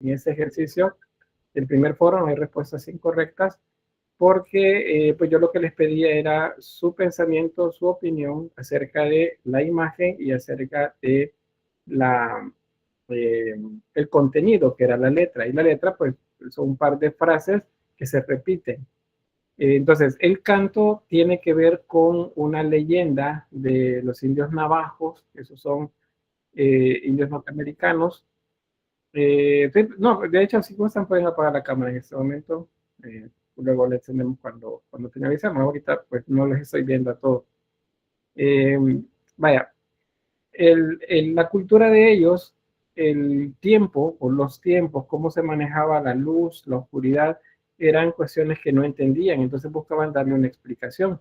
en este ejercicio, el primer foro, no hay respuestas incorrectas, porque pues yo lo que les pedía era su pensamiento, su opinión acerca de la imagen y acerca de la, eh, el contenido, que era la letra. Y la letra, pues, son un par de frases que se repiten. Entonces, el canto tiene que ver con una leyenda de los indios navajos, esos son indios norteamericanos. Sí, no, de hecho, si gustan, pueden apagar la cámara en este momento. Luego le encendemos cuando finalicemos. Ahorita, pues, no les estoy viendo a todos. Eh, vaya, la cultura de ellos, el tiempo o los tiempos, cómo se manejaba la luz, la oscuridad, eran cuestiones que no entendían, entonces buscaban darle una explicación.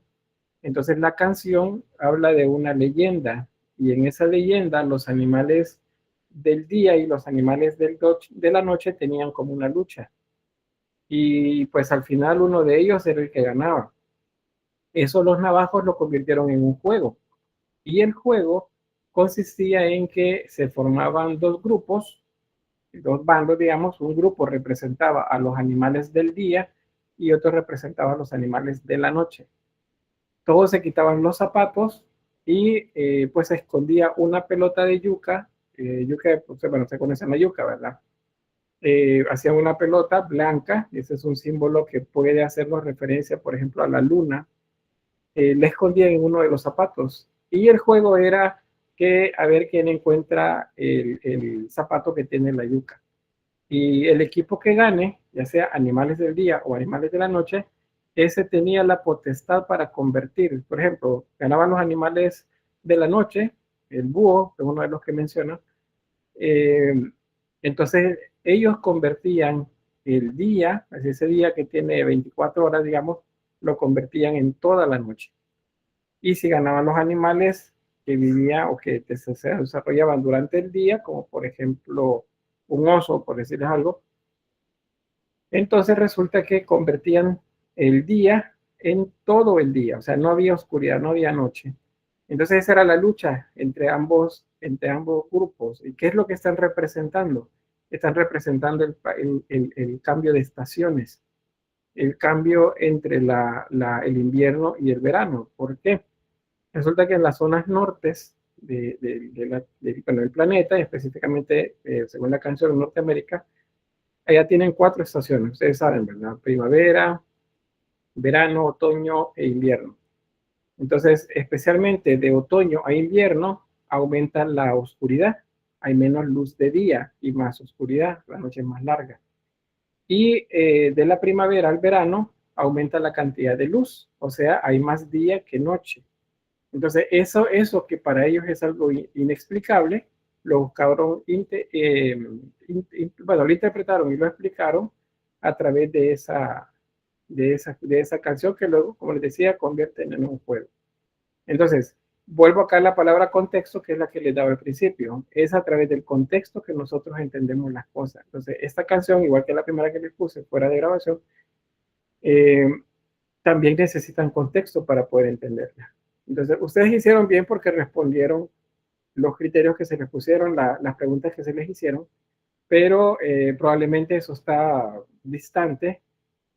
Entonces la canción habla de una leyenda y en esa leyenda los animales del día y los animales de la noche tenían como una lucha. Y pues al final uno de ellos era el que ganaba. Eso los navajos lo convirtieron en un juego. Y el juego consistía en que se formaban dos grupos, dos bandos, digamos. Un grupo representaba a los animales del día y otro representaba a los animales de la noche. Todos se quitaban los zapatos y pues se escondía una pelota de yuca. Yuca, pues, bueno, se conoce la yuca, ¿verdad? Hacían una pelota blanca, ese es un símbolo que puede hacernos referencia, por ejemplo, a la luna. La escondían en uno de los zapatos. Y el juego era que a ver quién encuentra el zapato que tiene la yuca. Y el equipo que gane, ya sea animales del día o animales de la noche, ese tenía la potestad para convertir. Por ejemplo, ganaban los animales de la noche, el búho, que es uno de los que menciona. eh, entonces ellos convertían el día, ese día que tiene 24 horas, digamos, lo convertían en toda la noche. Y si ganaban los animales que vivían o que se desarrollaban durante el día, como por ejemplo un oso, por decirles algo, entonces resulta que convertían el día en todo el día, o sea, no había oscuridad, no había noche. Entonces esa era la lucha entre ambos grupos. ¿Y qué es lo que están representando? Están representando el cambio de estaciones, el cambio entre el invierno y el verano. ¿Por qué? Resulta que en las zonas nortes bueno, del planeta, específicamente según la canción de Norteamérica, allá tienen 4 estaciones, ustedes saben, ¿verdad? Primavera, verano, otoño e invierno. Entonces, especialmente de otoño a invierno, aumenta la oscuridad. Hay menos luz de día y más oscuridad, la noche es más larga. Y de la primavera al verano, aumenta la cantidad de luz, o sea, hay más día que noche. Entonces, eso que para ellos es algo inexplicable, lo buscaron, bueno, lo interpretaron y lo explicaron a través de esa canción que luego, como les decía, convierten en un juego. Entonces, vuelvo acá a la palabra contexto, que es la que les daba al principio. Es a través del contexto que nosotros entendemos las cosas. Entonces, esta canción, igual que la primera que les puse fuera de grabación, eh, también necesitan contexto para poder entenderla. Entonces, ustedes hicieron bien porque respondieron los criterios que se les pusieron, las preguntas que se les hicieron, pero probablemente eso está distante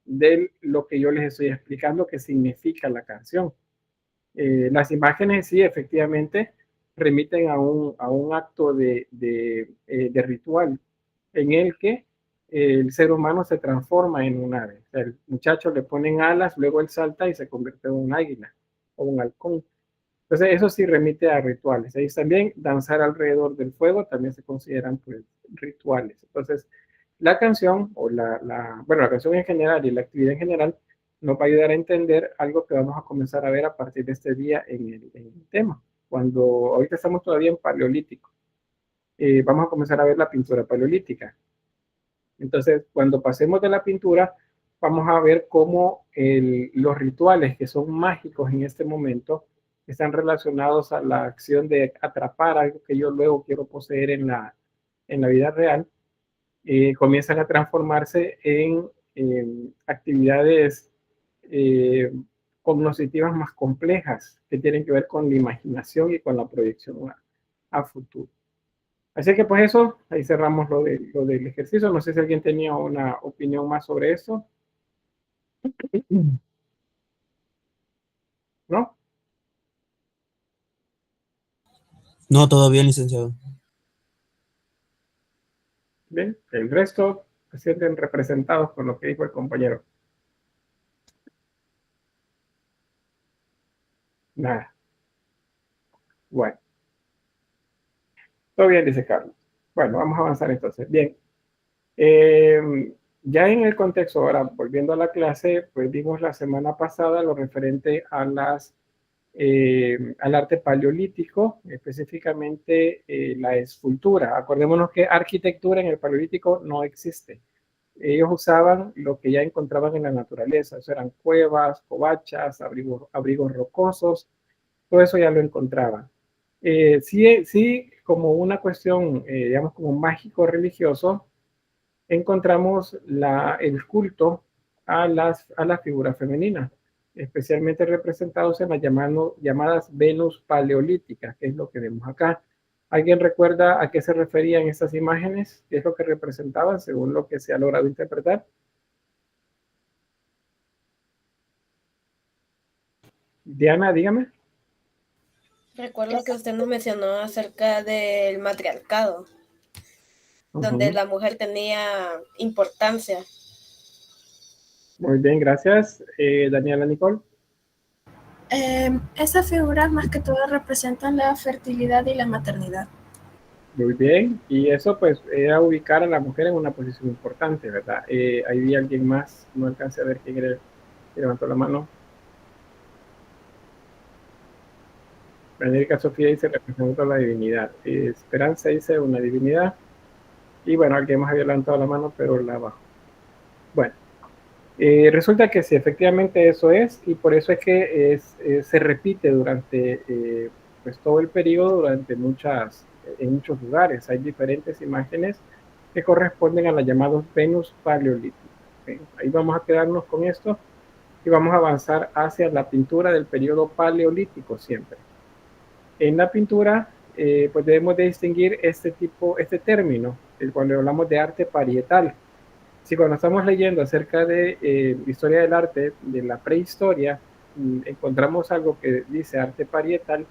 de lo que yo les estoy explicando que significa la canción. Las imágenes sí, efectivamente, remiten a un acto de ritual en el que el ser humano se transforma en un ave. O sea, el muchacho le ponen alas, luego él salta y se convierte en un águila o un halcón. Entonces, eso sí remite a rituales. Ahí también danzar alrededor del fuego también se consideran pues, rituales. Entonces, la canción, bueno, la canción en general y la actividad en general, nos va a ayudar a entender algo que vamos a comenzar a ver a partir de este día en el tema. Cuando ahorita estamos todavía en paleolítico, vamos a comenzar a ver la pintura paleolítica. Entonces, cuando pasemos de la pintura, vamos a ver cómo los rituales que son mágicos en este momento están relacionados a la acción de atrapar algo que yo luego quiero poseer en la vida real. Comienzan a transformarse en actividades eh, cognitivas más complejas que tienen que ver con la imaginación y con la proyección a futuro. Así que pues eso, ahí cerramos lo del ejercicio. No sé si alguien tenía una opinión más sobre eso. ¿No? No, todo bien, licenciado. Bien, el resto se sienten representados con lo que dijo el compañero. Nada. Bueno, todo bien, dice Carlos. Bueno, vamos a avanzar entonces. Bien. Ya en el contexto, ahora volviendo a la clase, pues vimos la semana pasada lo referente a al arte paleolítico, específicamente la escultura. Acordémonos que arquitectura en el paleolítico no existe. Ellos usaban lo que ya encontraban en la naturaleza, eso eran cuevas, covachas, abrigos rocosos, todo eso ya lo encontraban. Sí, sí, como una cuestión, digamos, como mágico religioso, encontramos el culto a las figuras femeninas, especialmente representados en las llamadas Venus paleolíticas, que es lo que vemos acá. ¿Alguien recuerda a qué se referían estas imágenes? ¿Qué es lo que representaban según lo que se ha logrado interpretar? Diana, dígame. Recuerdo que usted nos mencionó acerca del matriarcado, donde Ujú. la mujer tenía importancia. Muy bien, gracias. Daniela Nicole. Estas figuras más que todo representan la fertilidad y la maternidad. Muy bien. Y eso pues era ubicar a la mujer en una posición importante, ¿verdad? Ahí vi a alguien más, no alcancé a ver quién era el que levantó la mano. Benedica Sofía dice representa la divinidad. Esperanza dice una divinidad. Y bueno, alguien más había levantado la mano, pero la bajó. Bueno, resulta que sí, efectivamente eso es, y por eso es que se repite durante pues todo el periodo, en muchos lugares. Hay diferentes imágenes que corresponden a las llamadas Venus paleolíticas. ¿Okay? Ahí vamos a quedarnos con esto y vamos a avanzar hacia la pintura del periodo paleolítico siempre. En la pintura, pues debemos de distinguir este término, el cual hablamos de arte parietal. Si cuando estamos leyendo acerca de historia del arte de la prehistoria, encontramos algo que dice arte parietal,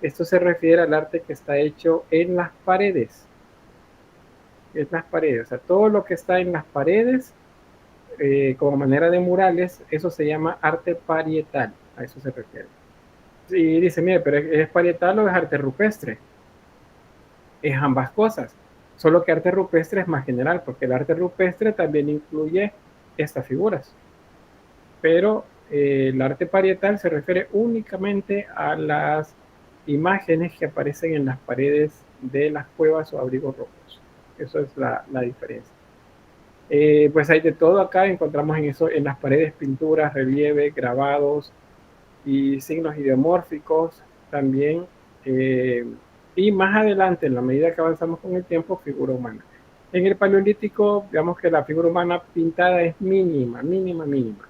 esto se refiere al arte que está hecho en las paredes. En las paredes, o sea, todo lo que está en las paredes, como manera de murales, eso se llama arte parietal, a eso se refiere. Y dice, mire, pero ¿es parietal o es arte rupestre? Es ambas cosas, solo que arte rupestre es más general, porque el arte rupestre también incluye estas figuras, pero el arte parietal se refiere únicamente a las imágenes que aparecen en las paredes de las cuevas o abrigos rocosos. Eso es la diferencia. Pues hay de todo acá, encontramos en las paredes pinturas, relieve, grabados y signos ideomórficos también. eh, y más adelante, en la medida que avanzamos con el tiempo, figura humana. En el paleolítico, digamos que la figura humana pintada es mínima, mínima, mínima.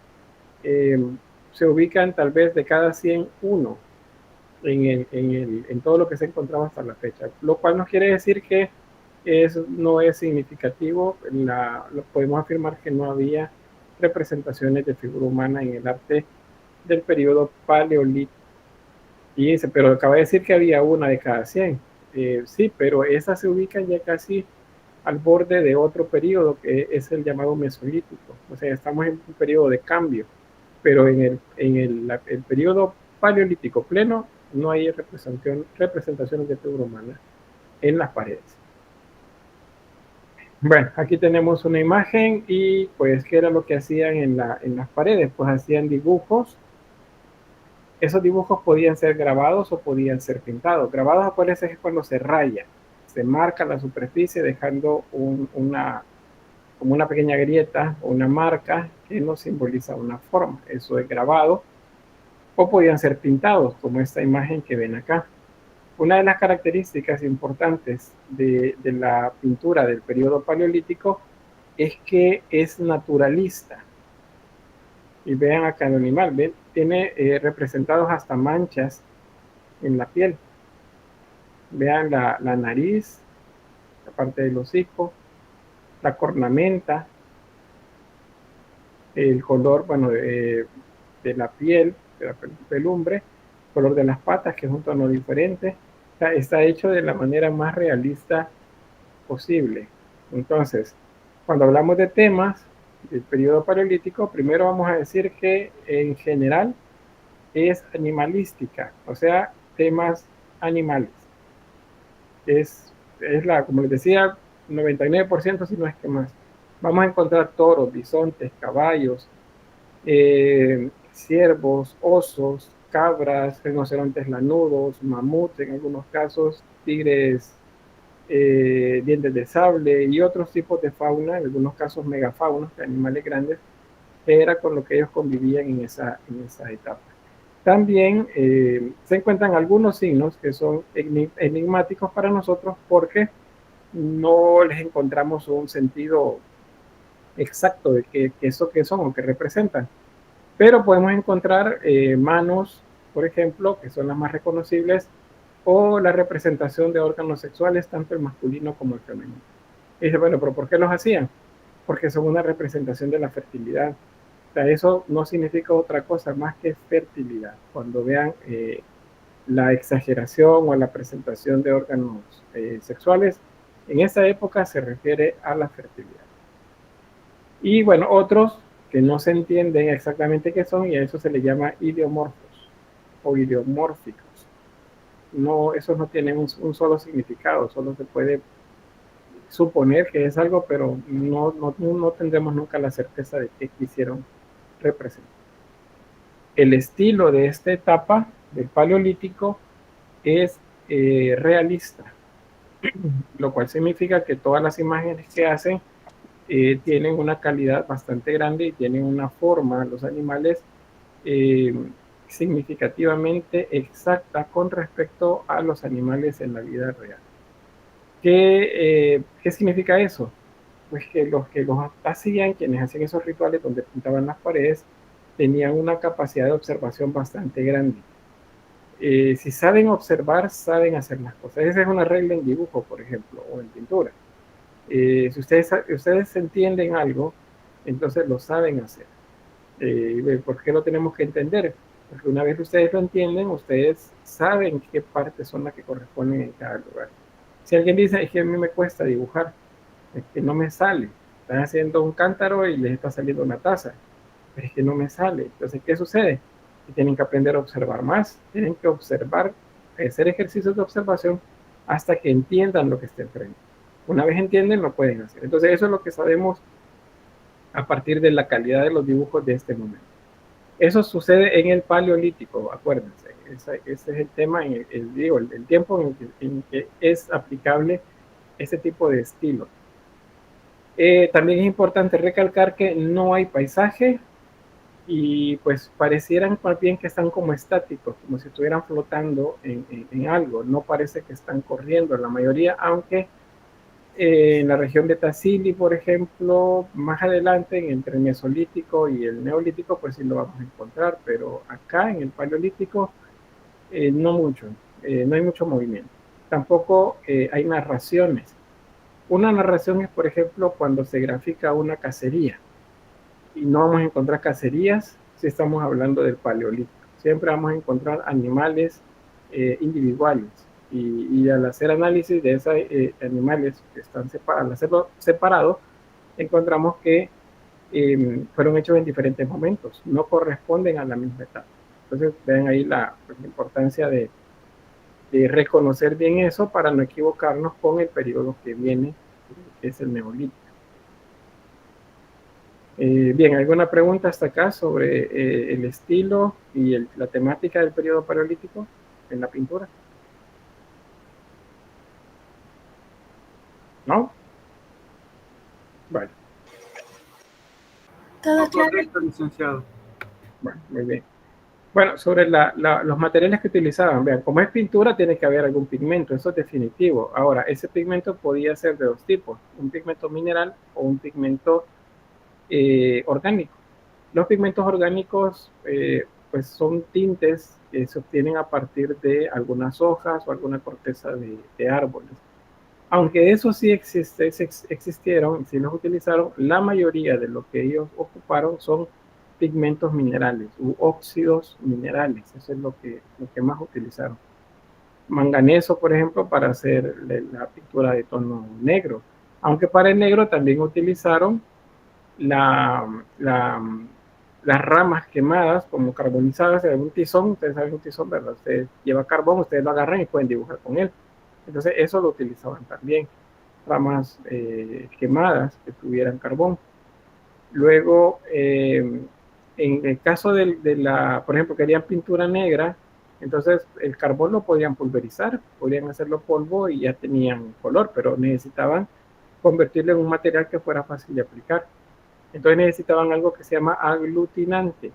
Eh, Se ubican tal vez de cada 100 uno en todo lo que se encontraba hasta la fecha, lo cual nos quiere decir que no es significativo. Podemos afirmar que no había representaciones de figura humana en el arte del periodo paleolítico. Y dice, pero acaba de decir que había una de cada 100. Sí, pero esas se ubican ya casi al borde de otro periodo que es el llamado mesolítico. O sea, estamos en un periodo de cambio, pero el periodo paleolítico pleno no hay representaciones de figura humana en las paredes. Bueno, aquí tenemos una imagen y pues, ¿qué era lo que hacían en las paredes? Pues hacían dibujos. Esos dibujos podían ser grabados o podían ser pintados. Grabados, acuérdense, es cuando se raya, se marca la superficie dejando como una pequeña grieta o una marca que nos simboliza una forma. Eso es grabado. O podían ser pintados, como esta imagen que ven acá. Una de las características importantes de la pintura del periodo paleolítico es que es naturalista. Y vean acá el animal, ¿ven? Tiene representados hasta manchas en la piel. Vean la nariz, la parte del hocico, la cornamenta, el color, bueno, de la piel, de la pelumbre, el color de las patas, que es un tono diferente. Está hecho de la manera más realista posible. Entonces, cuando hablamos de temas del periodo paleolítico, primero vamos a decir que en general es animalística, o sea, temas animales. Es como les decía, 99%, si no es que más. Vamos a encontrar toros, bisontes, caballos, ciervos, osos, cabras, rinocerontes lanudos, mamuts en algunos casos, tigres, dientes de sable y otros tipos de fauna, en algunos casos megafaunos, animales grandes, que era con lo que ellos convivían en esa etapa. También se encuentran algunos signos que son enigmáticos para nosotros porque no les encontramos un sentido exacto de qué son o qué representan. Pero podemos encontrar manos, por ejemplo, que son las más reconocibles, o la representación de órganos sexuales, tanto el masculino como el femenino. Y dice, bueno, pero ¿por qué los hacían? Porque son una representación de la fertilidad. O sea, eso no significa otra cosa más que fertilidad. Cuando vean la exageración o la presentación de órganos sexuales, en esa época se refiere a la fertilidad. Y bueno, otros que no se entienden exactamente qué son, y a eso se le llama idiomorfos o idiomórficos. No, esos no tienen un solo significado, solo se puede suponer que es algo, pero no tendremos nunca la certeza de qué quisieron representar. El estilo de esta etapa del Paleolítico es realista, lo cual significa que todas las imágenes que hacen tienen una calidad bastante grande y tienen una forma, los animales, significativamente exacta con respecto a los animales en la vida real. ¿Qué significa eso? Pues que los hacían, quienes hacían esos rituales donde pintaban las paredes, tenían una capacidad de observación bastante grande. Si saben observar, saben hacer las cosas. Esa es una regla en dibujo, por ejemplo, o en pintura. Si ustedes entienden algo, entonces lo saben hacer. ¿Por qué lo tenemos que entender? Porque una vez ustedes lo entienden, ustedes saben qué partes son las que corresponden en cada lugar. Si alguien dice, es que a mí me cuesta dibujar, es que no me sale, están haciendo un cántaro y les está saliendo una taza, pero es que no me sale. Entonces, ¿qué sucede? Que tienen que aprender a observar más, tienen que observar, hacer ejercicios de observación hasta que entiendan lo que está enfrente. Una vez entienden, lo pueden hacer. Entonces, eso es lo que sabemos a partir de la calidad de los dibujos de este momento. Eso sucede en el Paleolítico, acuérdense. Ese es el tema, el tiempo en que es aplicable ese tipo de estilo. También es importante recalcar que no hay paisaje y pues parecieran más bien que están como estáticos, como si estuvieran flotando en algo. No parece que están corriendo la mayoría, aunque en la región de Tassili, por ejemplo, más adelante entre el Mesolítico y el Neolítico, pues sí lo vamos a encontrar, pero acá en el Paleolítico no mucho, no hay mucho movimiento. Tampoco hay narraciones. Una narración es, por ejemplo, cuando se grafica una cacería, y no vamos a encontrar cacerías si estamos hablando del Paleolítico. Siempre vamos a encontrar animales individuales. Y al hacer análisis de esos animales que están separados, al hacerlo separado, encontramos que fueron hechos en diferentes momentos, no corresponden a la misma etapa. Entonces, vean ahí la importancia de reconocer bien eso para no equivocarnos con el periodo que viene, que es el Neolítico. Bien, ¿alguna pregunta hasta acá sobre el estilo y la temática del periodo paleolítico en la pintura? ¿No? Vale. Todo claro. Correcto, licenciado. Bueno, muy bien. Bueno, sobre los materiales que utilizaban, vean, como es pintura tiene que haber algún pigmento, eso es definitivo. Ahora, ese pigmento podía ser de dos tipos, un pigmento mineral o un pigmento orgánico. Los pigmentos orgánicos pues son tintes que se obtienen a partir de algunas hojas o alguna corteza de árboles. Aunque eso sí existieron, sí los utilizaron, la mayoría de lo que ellos ocuparon son pigmentos minerales u óxidos minerales. Eso es lo que más utilizaron. Manganeso, por ejemplo, para hacer la pintura de tono negro. Aunque para el negro también utilizaron la, la, las ramas quemadas como carbonizadas de un tizón. Ustedes saben un tizón, ¿verdad? Usted lleva carbón, ustedes lo agarran y pueden dibujar con él. Entonces eso lo utilizaban también, ramas quemadas que tuvieran carbón. Luego, en el caso por ejemplo, querían pintura negra, entonces el carbón lo podían pulverizar, podían hacerlo polvo y ya tenían color, pero necesitaban convertirlo en un material que fuera fácil de aplicar. Entonces necesitaban algo que se llama aglutinante.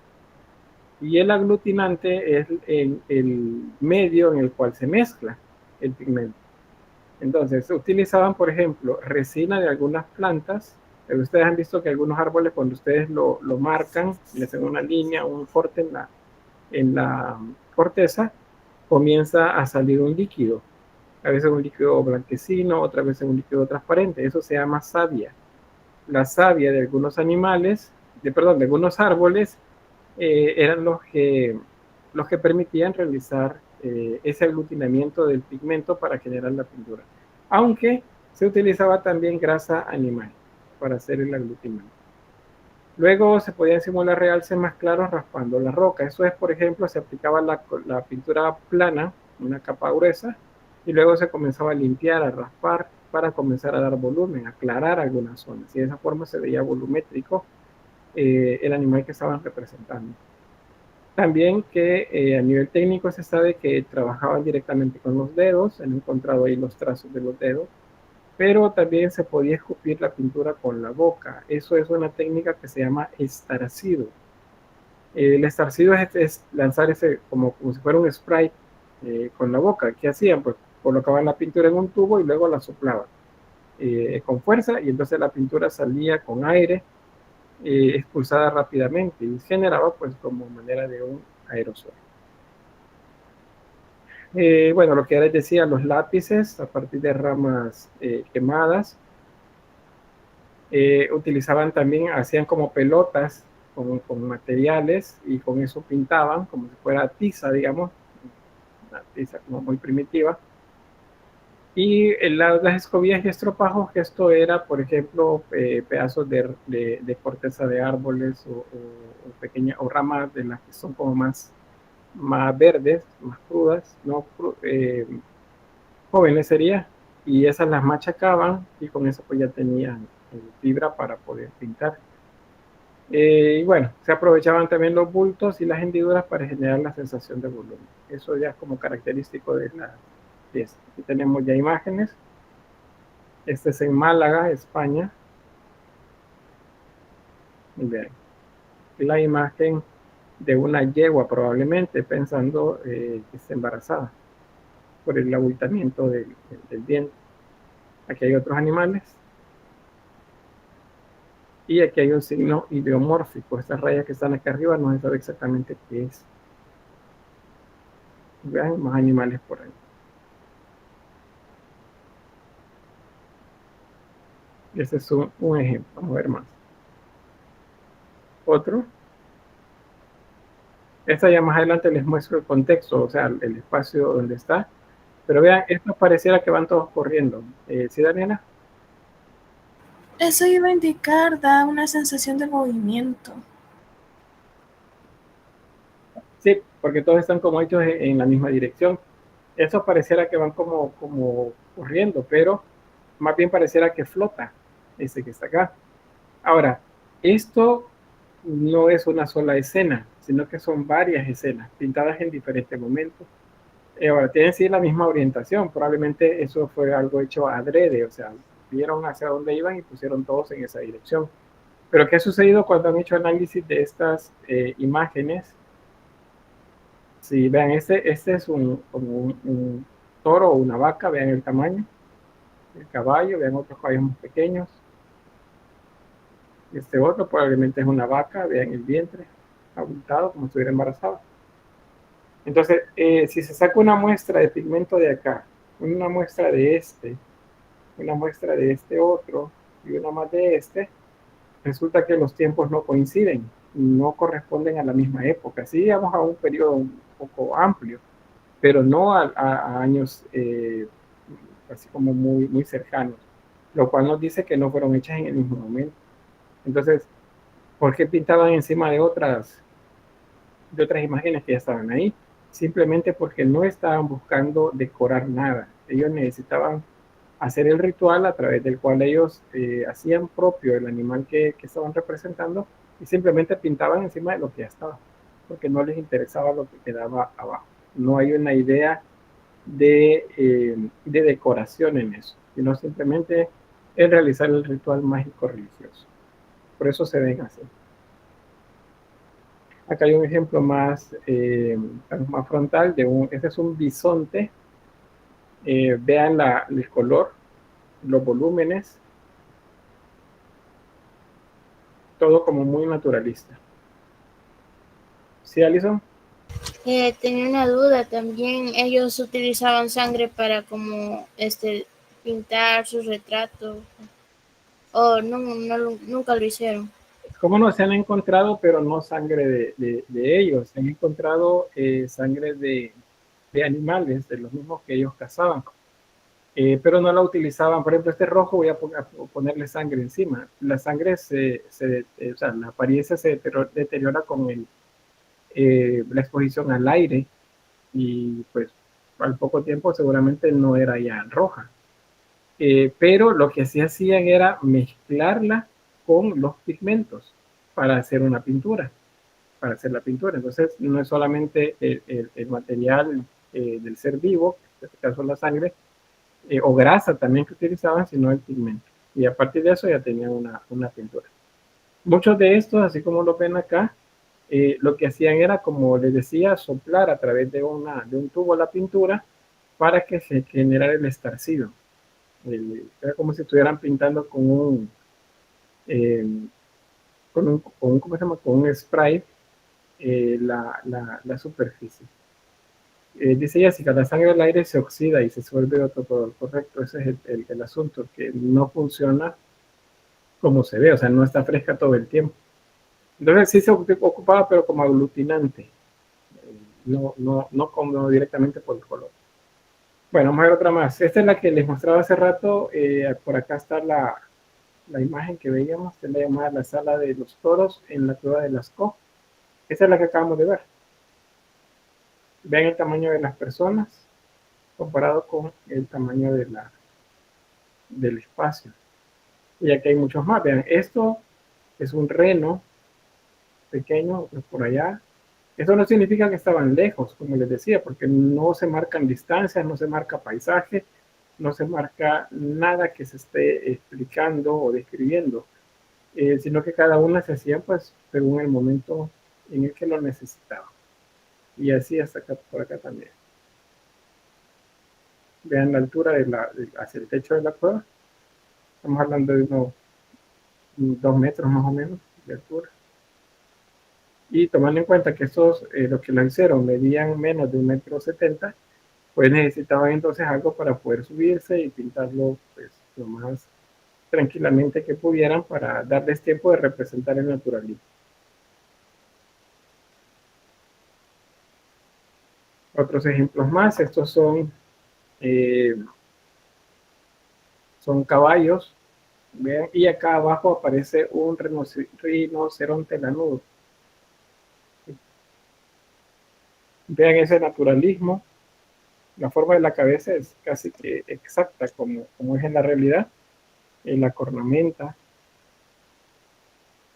Y el aglutinante es el medio en el cual se mezcla el pigmento. Entonces, utilizaban, por ejemplo, resina de algunas plantas. Ustedes han visto que algunos árboles, cuando ustedes lo marcan, le hacen una línea, un corte en la corteza, comienza a salir un líquido. A veces un líquido blanquecino, otras veces un líquido transparente. Eso se llama savia. La savia de algunos animales, de algunos árboles, eran los que permitían realizar ese aglutinamiento del pigmento para generar la pintura. Aunque se utilizaba también grasa animal para hacer el aglutinamiento. Luego se podían simular realces más claros raspando la roca. Eso es, por ejemplo, se aplicaba la pintura plana, una capa gruesa, y luego se comenzaba a limpiar, a raspar para comenzar a dar volumen, a aclarar algunas zonas. Y de esa forma se veía volumétrico el animal que estaban representando. También que a nivel técnico se sabe que trabajaban directamente con los dedos, han encontrado ahí los trazos de los dedos, pero también se podía escupir la pintura con la boca. Eso es una técnica que se llama estarcido. El estarcido es lanzar ese como si fuera un spray con la boca. ¿Qué hacían? Pues colocaban la pintura en un tubo y luego la soplaban con fuerza y entonces la pintura salía con aire expulsada rápidamente y generaba pues como manera de un aerosol. Bueno, lo que les decía, los lápices a partir de ramas quemadas, utilizaban también, hacían como pelotas con materiales y con eso pintaban como si fuera tiza, digamos, una tiza como muy primitiva. Y las escobillas y estropajos, que esto era, por ejemplo, pedazos de corteza de árboles o pequeñas o ramas de las que son como más verdes, más crudas, ¿no? Jóvenes sería, y esas las machacaban y con eso pues ya tenían fibra para poder pintar. Y bueno, se aprovechaban también los bultos y las hendiduras para generar la sensación de volumen. Eso ya es como característico de la pieza. Aquí tenemos ya imágenes. Este es en Málaga, España. Y vean, la imagen de una yegua probablemente pensando que está embarazada por el abultamiento del vientre. Aquí hay otros animales. Y aquí hay un signo ideomórfico. Estas rayas que están aquí arriba no se sabe exactamente qué es. Vean más animales por ahí. Ese es un ejemplo. Vamos a ver más. Otro. Esta ya más adelante les muestro el contexto, o sea, el espacio donde está. Pero vean, esto pareciera que van todos corriendo. ¿Sí, Daniela? Eso iba a indicar, da una sensación de movimiento. Sí, porque todos están como hechos en la misma dirección. Eso pareciera que van como corriendo, pero más bien pareciera que flota ese que está acá. Ahora, esto no es una sola escena, sino que son varias escenas pintadas en diferentes momentos. Ahora, tienen sí la misma orientación, probablemente eso fue algo hecho adrede, o sea, vieron hacia dónde iban y pusieron todos en esa dirección. Pero ¿qué ha sucedido cuando han hecho análisis de estas imágenes? Si vean, este es como un toro o una vaca, vean el tamaño, el caballo, vean otros caballos más pequeños. Este otro probablemente es una vaca, vean el vientre abultado como si estuviera embarazado. Entonces, si se saca una muestra de pigmento de acá, una muestra de este, una muestra de este otro y una más de este, resulta que los tiempos no coinciden, no corresponden a la misma época. Sí, digamos a un periodo un poco amplio, pero no a años así como muy cercanos, lo cual nos dice que no fueron hechas en el mismo momento. Entonces, ¿por qué pintaban encima de otras imágenes que ya estaban ahí? Simplemente porque no estaban buscando decorar nada. Ellos necesitaban hacer el ritual a través del cual ellos hacían propio el animal que estaban representando y simplemente pintaban encima de lo que ya estaba, porque no les interesaba lo que quedaba abajo. No hay una idea de decoración en eso, sino simplemente es realizar el ritual mágico religioso. Por eso se ven así. Acá hay un ejemplo más frontal este es un bisonte. Vean el color, los volúmenes, todo como muy naturalista. ¿Sí, Alison? Tenía una duda también. Ellos utilizaban sangre para como pintar sus retratos. O no, nunca lo hicieron. ¿Cómo no se han encontrado, pero no sangre de ellos? Se han encontrado sangre de animales, de los mismos que ellos cazaban. Pero no la utilizaban. Por ejemplo, este rojo voy a ponerle sangre encima. La sangre o sea, la apariencia se deteriora con la exposición al aire y pues al poco tiempo seguramente no era ya roja. Pero lo que sí hacían era mezclarla con los pigmentos para hacer una pintura, para hacer la pintura. Entonces no es solamente el material del ser vivo, en este caso la sangre, o grasa también que utilizaban, sino el pigmento. Y a partir de eso ya tenían una pintura. Muchos de estos, así como lo ven acá, lo que hacían era, como les decía, soplar a través de un tubo la pintura para que se generara el estarcido. Era como si estuvieran pintando ¿cómo se llama? Con un spray la superficie. Dice Jessica, la sangre del aire se oxida y se suelve otro color. Correcto, ese es el asunto, que no funciona como se ve, o sea, no está fresca todo el tiempo. Entonces sí se ocupaba, pero como aglutinante, no como directamente por el color. Bueno, vamos a ver otra más. Esta es la que les mostraba hace rato. Por acá está la imagen que veíamos, que es la llamada la sala de los toros en la cueva de Lascaux. Esta es la que acabamos de ver. Vean el tamaño de las personas comparado con el tamaño del espacio. Y aquí hay muchos más. Vean, esto es un reno pequeño por allá. Esto no significa que estaban lejos, como les decía, porque no se marcan distancias, no se marca paisaje, no se marca nada que se esté explicando o describiendo, sino que cada una se hacía pues según el momento en el que lo necesitaba. Y así hasta acá, por acá también. Vean la altura hacia el techo de la cueva. Estamos hablando de unos 2 metros más o menos de altura. Y tomando en cuenta que estos, los que lo hicieron, medían menos de 1,70 m, pues necesitaban entonces algo para poder subirse y pintarlo pues, lo más tranquilamente que pudieran para darles tiempo de representar el naturalismo. Otros ejemplos más, estos son caballos, vean, y acá abajo aparece un rinoceronte lanudo. Vean ese naturalismo, la forma de la cabeza es casi que exacta como es en la realidad, en la cornamenta,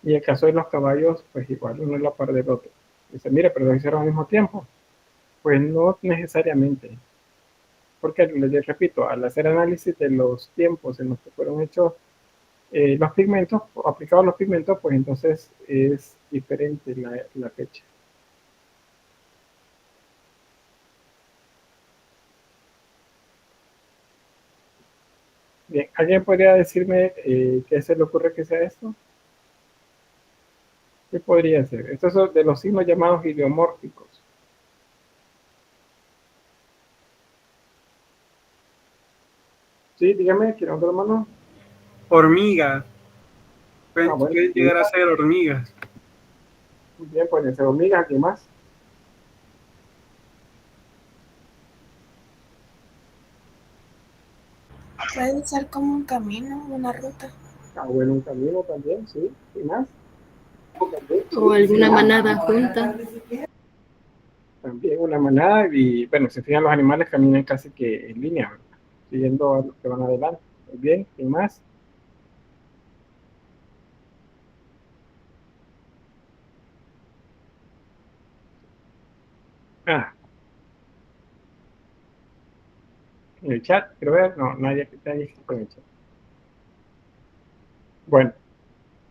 y el caso de los caballos, pues igual uno es la par del otro. Dice, mire, pero lo hicieron al mismo tiempo. Pues no necesariamente, porque les repito, al hacer análisis de los tiempos en los que fueron hechos los pigmentos, aplicados los pigmentos, pues entonces es diferente la fecha. Bien, ¿alguien podría decirme qué se le ocurre que sea esto? ¿Qué podría ser? Estos son de los signos llamados ideomórficos. Sí, dígame, ¿quiere otro hermano? Hormigas. Bueno, Pueden llegar a ser hormigas. muy bien, pueden ser hormigas, ¿qué más? Puede ser como un camino, una ruta. Ah, bueno, un camino también, sí, ¿qué más? O alguna manada junta. También una manada y, bueno, se fijan, los animales caminan casi que en línea, ¿verdad? Siguiendo a los que van adelante. Muy bien, ¿qué más? Ah, en el chat, quiero ver, no, nadie escrito en el chat. Bueno,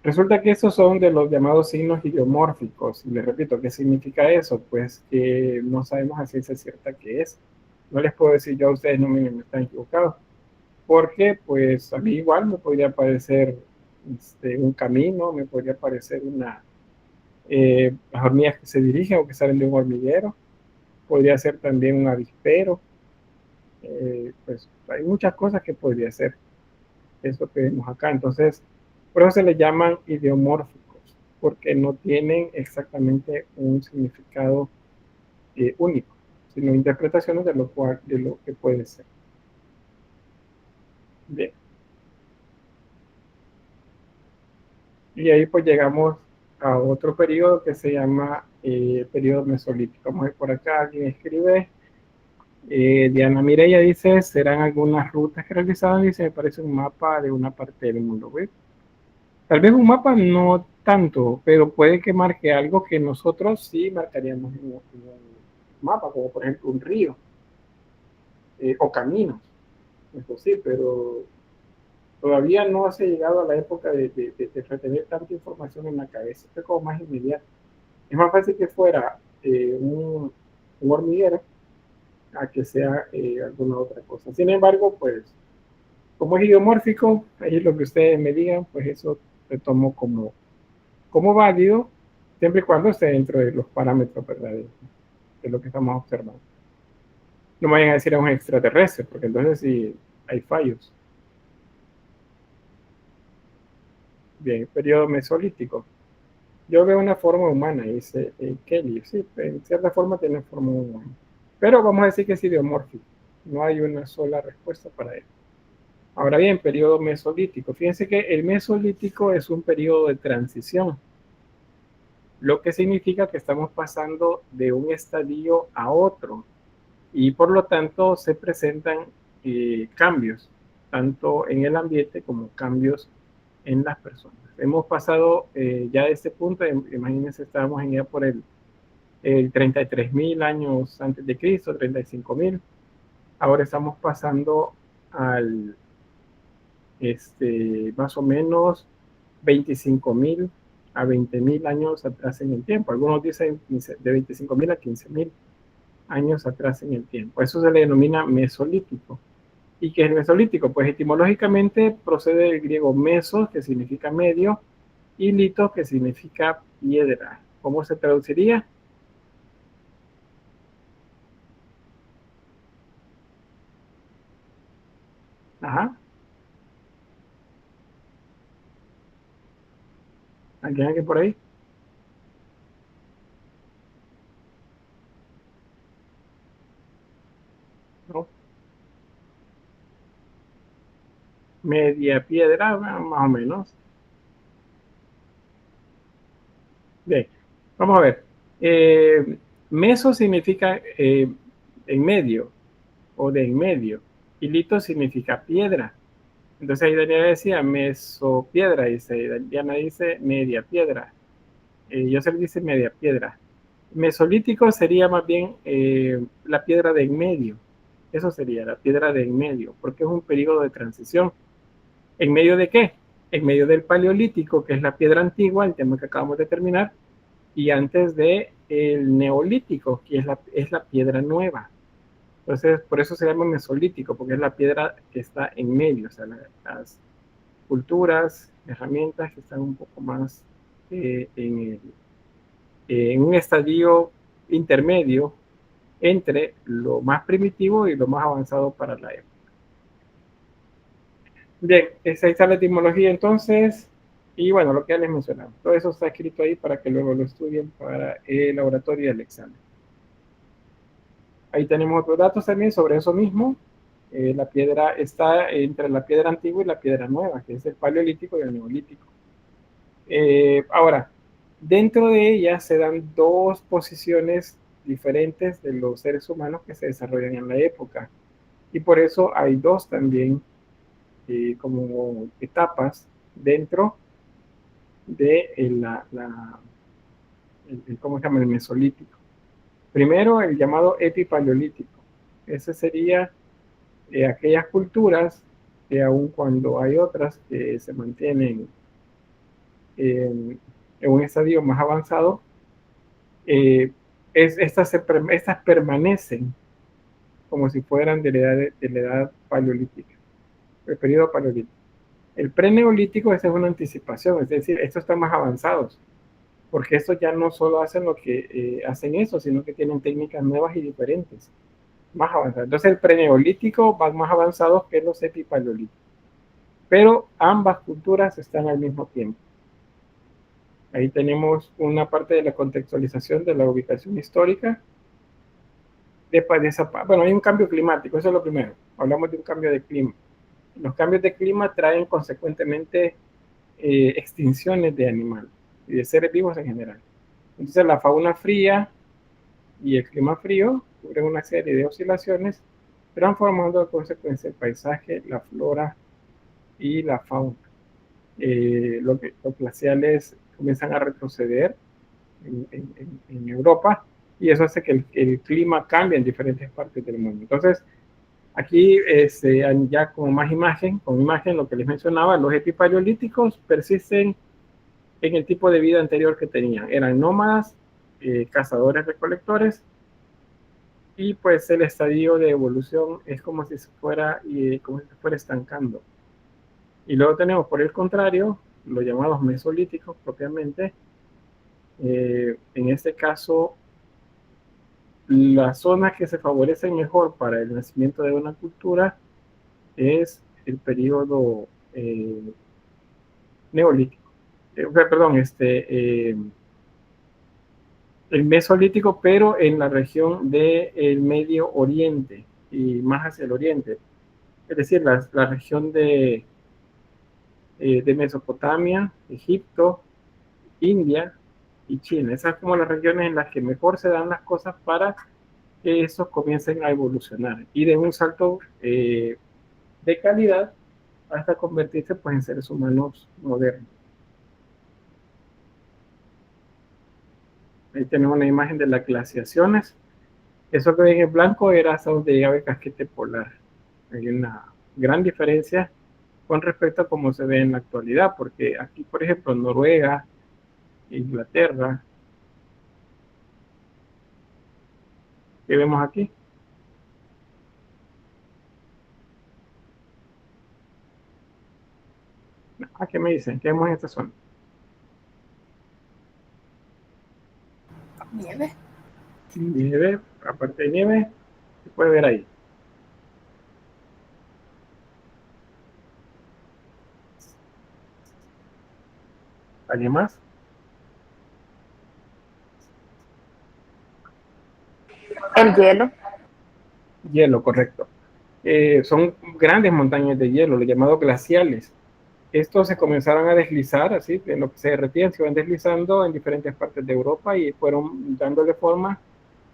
resulta que estos son de los llamados signos idiomórficos. Y les repito, ¿qué significa eso? Pues que no sabemos a ciencia cierta qué es. No les puedo decir yo a ustedes, no me están equivocados. Porque, pues, a mí igual me podría parecer un camino, me podría parecer las hormigas que se dirigen o que salen de un hormiguero. Podría ser también un avispero. Pues hay muchas cosas que podría ser eso que vemos acá. Entonces, por eso se le llaman idiomórficos, porque no tienen exactamente un significado único, sino interpretaciones de lo que puede ser. Bien. Y ahí pues llegamos a otro periodo que se llama periodo mesolítico. Vamos a ver por acá, alguien escribe. Diana Mireya dice, serán algunas rutas que realizaban, dice, me parece un mapa de una parte del mundo. ¿Ves? Tal vez un mapa no tanto, pero puede que marque algo que nosotros sí marcaríamos en un mapa, como por ejemplo un río o caminos. Eso sí, pero todavía no se ha llegado a la época de retener tanta información en la cabeza. Esto es como más inmediato. Es más fácil que fuera un hormiguero a que sea alguna otra cosa. Sin embargo, pues, como es idiomórfico, ahí lo que ustedes me digan, pues eso se tomo como válido, siempre y cuando esté dentro de los parámetros, ¿verdad? De lo que estamos observando. No me vayan a decir a un extraterrestre, porque entonces sí hay fallos. Bien, periodo mesolítico. Yo veo una forma humana, dice Kelly. Sí, en cierta forma tiene forma humana. Pero vamos a decir que es idiomórfico. No hay una sola respuesta para él. Ahora bien, periodo mesolítico. Fíjense que el mesolítico es un periodo de transición, lo que significa que estamos pasando de un estadio a otro y por lo tanto se presentan cambios, tanto en el ambiente como cambios en las personas. Hemos pasado ya de este punto, imagínense, estábamos ya por el 33.000 años antes de Cristo, 35.000. Ahora estamos pasando al más o menos 25.000 a 20.000 años atrás en el tiempo. Algunos dicen de 25.000 a 15.000 años atrás en el tiempo. Eso se le denomina mesolítico. ¿Y qué es el mesolítico? Pues etimológicamente procede del griego mesos, que significa medio, y litos, que significa piedra. ¿Cómo se traduciría? Ajá. ¿Alguien por ahí? No. Media piedra, más o menos. Bien, vamos a ver. Meso significa en medio o de en medio. Y lito significa piedra. Entonces ahí Daniela decía mesopiedra, dice. Diana dice media piedra. Yo se le dice media piedra. Mesolítico sería más bien la piedra de en medio. Eso sería la piedra de en medio, porque es un periodo de transición. ¿En medio de qué? En medio del paleolítico, que es la piedra antigua, el tema que acabamos de terminar, y antes de el neolítico, que es la piedra nueva. Entonces, por eso se llama mesolítico, porque es la piedra que está en medio, o sea, las culturas, herramientas que están un poco más en un estadio intermedio entre lo más primitivo y lo más avanzado para la época. Bien, esa está la etimología entonces, y bueno, lo que ya les mencionaba. Todo eso está escrito ahí para que luego lo estudien para el laboratorio y el examen. Ahí tenemos otros datos también sobre eso mismo. La piedra está entre la piedra antigua y la piedra nueva, que es el paleolítico y el neolítico. Ahora, dentro de ella se dan dos posiciones diferentes de los seres humanos que se desarrollan en la época. Y por eso hay dos también como etapas dentro de ¿cómo se llama? El mesolítico. Primero, el llamado epipaleolítico. Ese sería aquellas culturas que aun cuando hay otras que se mantienen en un estadio más avanzado, estas permanecen como si fueran de la edad paleolítica, el periodo paleolítico. El preneolítico, esa es una anticipación, es decir, estos están más avanzados, porque estos ya no solo hacen lo que hacen eso, sino que tienen técnicas nuevas y diferentes, más avanzadas. Entonces el preneolítico va más avanzados que los epipaleolíticos, pero ambas culturas están al mismo tiempo. Ahí tenemos una parte de la contextualización de la ubicación histórica. Después de esa, bueno, hay un cambio climático, eso es lo primero. Hablamos de un cambio de clima. Los cambios de clima traen consecuentemente extinciones de animales y de seres vivos en general. Entonces la fauna fría y el clima frío cubren una serie de oscilaciones, transformando a consecuencia el paisaje, la flora y la fauna. Los glaciales comienzan a retroceder en Europa, y eso hace que el clima cambie en diferentes partes del mundo. Entonces, aquí ya como más imagen, con imagen, lo que les mencionaba, los epipaleolíticos persisten en el tipo de vida anterior que tenían. Eran nómadas, cazadores, recolectores, y pues el estadio de evolución es como si se fuera estancando. Y luego tenemos, por el contrario, los llamados mesolíticos propiamente. En este caso, las zonas que se favorecen mejor para el nacimiento de una cultura es el periodo neolítico. Perdón, el mesolítico, pero en la región del Medio Oriente y más hacia el oriente. Es decir, la región de Mesopotamia, Egipto, India y China. Esas son como las regiones en las que mejor se dan las cosas para que esos comiencen a evolucionar y den un salto de calidad hasta convertirse pues en seres humanos modernos. Ahí tenemos una imagen de las glaciaciones. Eso que ven en blanco era hasta donde llegaba el casquete polar. Hay una gran diferencia con respecto a cómo se ve en la actualidad, porque aquí, por ejemplo, Noruega, Inglaterra, ¿qué vemos aquí? ¿Qué me dicen? ¿Qué vemos en esta zona? Nieve. Nieve, aparte de nieve, se puede ver ahí. ¿Alguien más? El hielo. Hielo, correcto. Son grandes montañas de hielo, los llamados glaciales. Estos se comenzaron a deslizar, así, en lo que se derretían, se iban deslizando en diferentes partes de Europa y fueron dándole forma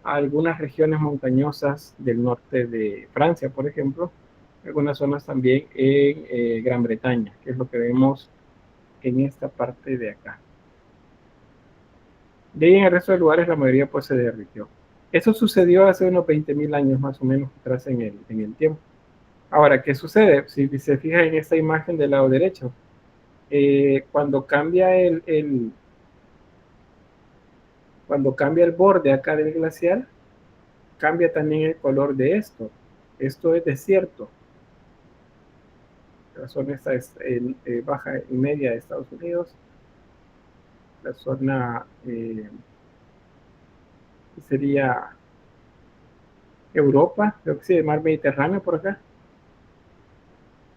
a algunas regiones montañosas del norte de Francia, por ejemplo, algunas zonas también en Gran Bretaña, que es lo que vemos en esta parte de acá. De ahí en el resto de lugares la mayoría pues se derritió. Eso sucedió hace unos 20.000 años más o menos atrás en el tiempo. Ahora, ¿qué sucede? Si se fija en esta imagen del lado derecho, cuando cambia cuando cambia el borde acá del glaciar, cambia también el color de esto. Esto es desierto. La zona esta es baja y media de Estados Unidos. La zona sería Europa, creo que sí, el mar Mediterráneo por acá.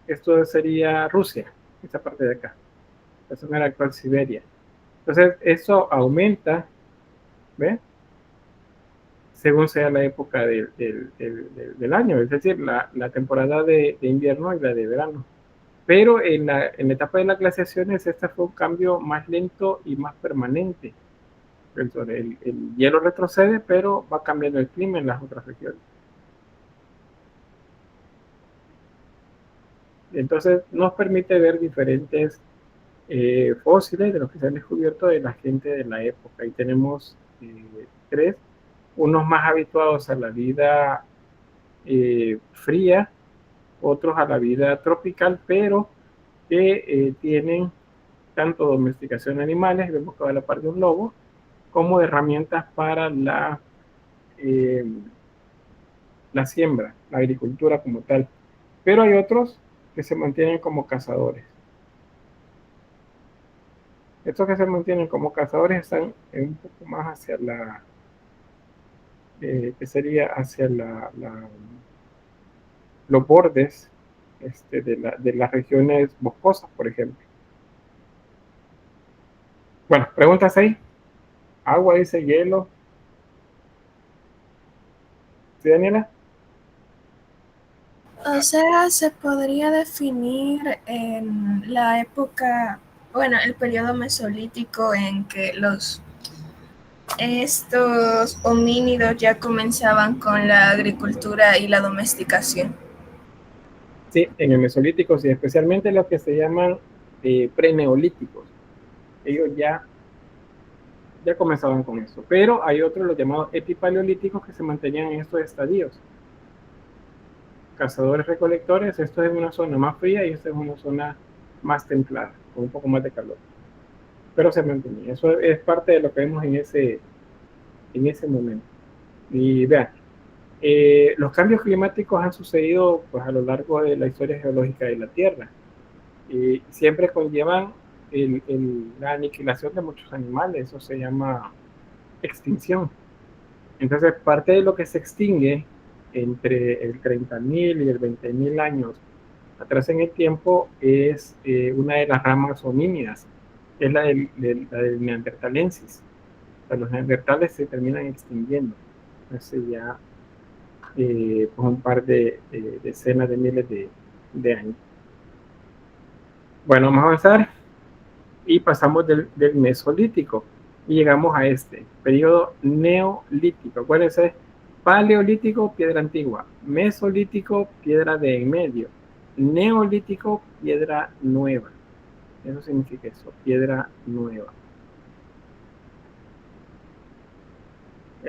Esto sería Rusia, esta parte de acá. La zona de la actual Siberia. Entonces, eso aumenta, ¿ve? Según sea la época del año, es decir, la temporada de invierno y la de verano. Pero en la etapa de las glaciaciones, este fue un cambio más lento y más permanente. El hielo retrocede, pero va cambiando el clima en las otras regiones. Entonces, nos permite ver diferentes fósiles de los que se han descubierto de la gente de la época. Ahí tenemos tres, unos más habituados a la vida fría, otros a la vida tropical, pero que tienen tanto domesticación de animales, vemos que va a la parte de un lobo, como herramientas para la siembra, la agricultura como tal. Pero hay otros que se mantienen como cazadores. Estos que se mantienen como cazadores están un poco más hacia que sería hacia los bordes de las regiones boscosas, por ejemplo. Bueno, preguntas ahí. Agua, dice hielo. ¿Sí, Daniela? O sea, se podría definir en la época, bueno, el periodo mesolítico en que estos homínidos ya comenzaban con la agricultura y la domesticación. Sí, en el Mesolítico, sí, especialmente los que se llaman preneolíticos. Ellos ya comenzaban con eso. Pero hay otros, los llamados epipaleolíticos, que se mantenían en estos estadios. Cazadores recolectores, esto es en una zona más fría y esto es una zona más templada, con un poco más de calor. Pero se mantenía. Eso es parte de lo que vemos en ese momento. Y vean, los cambios climáticos han sucedido pues, a lo largo de la historia geológica de la Tierra. Y siempre conllevan la aniquilación de muchos animales, eso se llama extinción. Entonces, parte de lo que se extingue entre el 30.000 y el 20.000 años atrás en el tiempo es una de las ramas homínidas, es la del neandertalensis. O sea, los neandertales se terminan extinguiendo hace ya pues un par de decenas de miles de años. Bueno, vamos a avanzar y pasamos del Mesolítico y llegamos a este periodo Neolítico. Acuérdense, Paleolítico, piedra antigua; Mesolítico, piedra de en medio; Neolítico, piedra nueva. Eso significa eso, piedra nueva.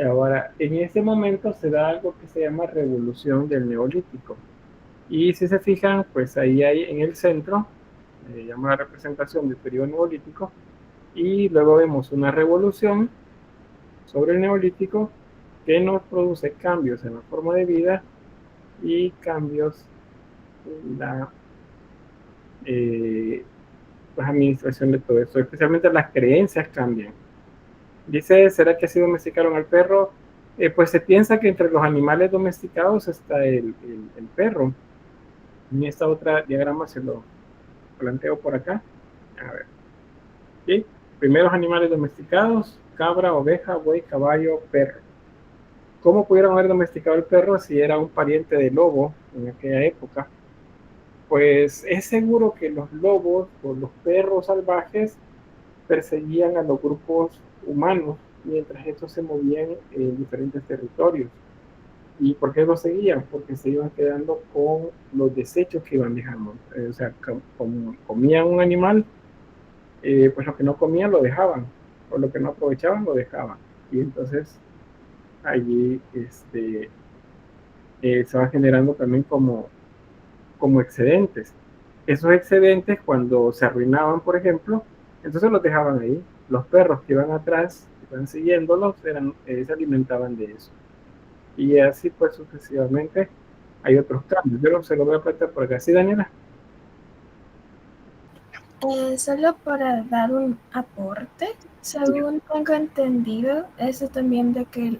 Ahora, en este momento se da algo que se llama revolución del Neolítico. Y si se fijan, pues ahí hay en el centro, se llama la representación del periodo Neolítico, y luego vemos una revolución sobre el Neolítico que nos produce cambios en la forma de vida y cambios en la pues, administración de todo esto. Especialmente las creencias cambian. Dice, ¿será que así domesticaron al perro? Pues se piensa que entre los animales domesticados está el perro. En esta otra diagrama se lo planteo por acá. A ver. ¿Sí? Primeros animales domesticados: cabra, oveja, buey, caballo, perro. ¿Cómo pudieron haber domesticado el perro si era un pariente del lobo en aquella época? Pues es seguro que los lobos o los perros salvajes perseguían a los grupos humanos mientras estos se movían en diferentes territorios. ¿Y por qué los seguían? Porque se iban quedando con los desechos que iban dejando. O sea, como comían un animal, pues lo que no comían lo dejaban, o lo que no aprovechaban lo dejaban. Y entonces allí se va generando también como excedentes. Esos excedentes, cuando se arruinaban, por ejemplo, entonces los dejaban ahí. Los perros que iban atrás, que iban siguiéndolos, se alimentaban de eso. Y así pues sucesivamente hay otros cambios. Yo se lo voy a plantear por acá. ¿Sí, Daniela? Solo para dar un aporte, según tengo entendido, eso también de que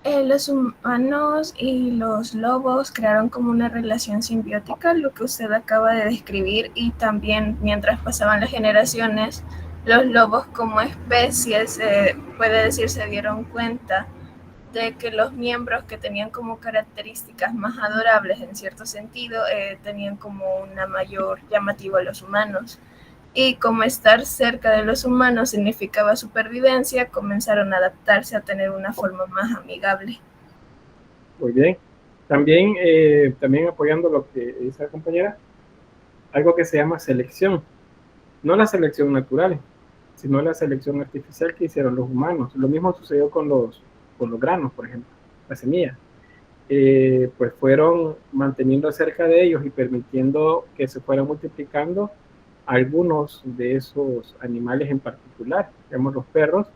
Los humanos y los lobos crearon como una relación simbiótica, lo que usted acaba de describir, y también mientras pasaban las generaciones, los lobos como especie, se puede decir, se dieron cuenta de que los miembros que tenían como características más adorables en cierto sentido, tenían como una mayor llamativa a los humanos. Y como estar cerca de los humanos significaba supervivencia, comenzaron a adaptarse a tener una forma más amigable. Muy bien. También, también apoyando lo que dice la compañera, algo que se llama selección. No la selección natural, sino la selección artificial que hicieron los humanos. Lo mismo sucedió con los granos, por ejemplo, la semilla. Pues fueron manteniendo cerca de ellos y permitiendo que se fueran multiplicando algunos de esos animales en particular, digamos los perros,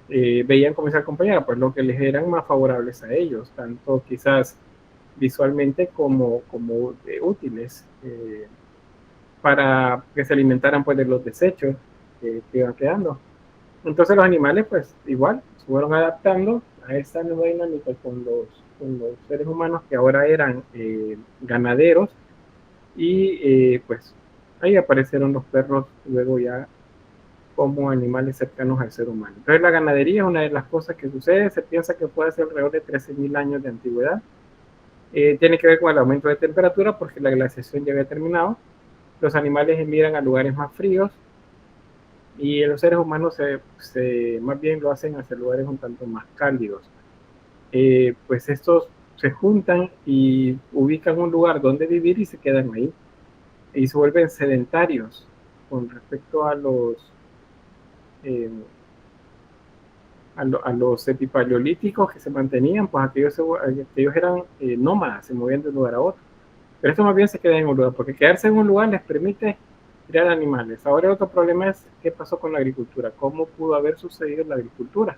veían como esa compañera, pues lo que les eran más favorables a ellos, tanto quizás visualmente como útiles, para que se alimentaran pues de los desechos que iban quedando. Entonces los animales pues igual se fueron adaptando a esta nueva dinámica con los seres humanos que ahora eran ganaderos, y pues ahí aparecieron los perros luego ya como animales cercanos al ser humano. Entonces la ganadería es una de las cosas que sucede. Se piensa que puede ser alrededor de 13.000 años de antigüedad. Tiene que ver con el aumento de temperatura porque la glaciación ya había terminado. Los animales emigran a lugares más fríos y los seres humanos más bien lo hacen hacia lugares un tanto más cálidos. Pues estos se juntan y ubican un lugar donde vivir y se quedan ahí. Y se vuelven sedentarios con respecto a los epipaleolíticos que se mantenían, pues aquellos eran nómadas, se movían de un lugar a otro. Pero esto más bien se queda en un lugar, porque quedarse en un lugar les permite criar animales. Ahora el otro problema es qué pasó con la agricultura, cómo pudo haber sucedido la agricultura.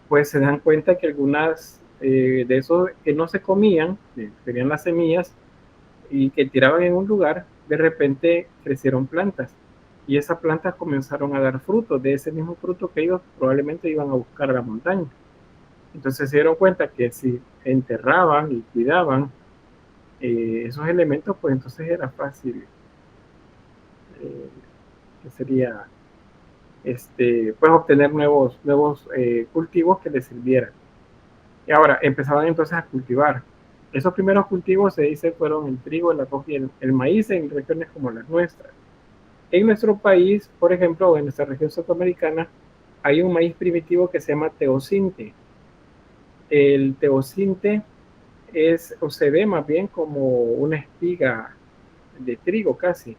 Pues se dan cuenta que algunas de esos que no se comían, serían las semillas, y que tiraban en un lugar, de repente crecieron plantas. Y esas plantas comenzaron a dar frutos, de ese mismo fruto que ellos probablemente iban a buscar a la montaña. Entonces se dieron cuenta que si enterraban y cuidaban esos elementos, pues entonces era fácil, que sería pues obtener nuevos cultivos que les sirvieran. Y ahora empezaban entonces a cultivar. Esos primeros cultivos se dice fueron el trigo, el arroz y el maíz en regiones como las nuestras. En nuestro país, por ejemplo, en nuestra región centroamericana, hay un maíz primitivo que se llama teocinte. El teocinte se ve más bien como una espiga de trigo casi.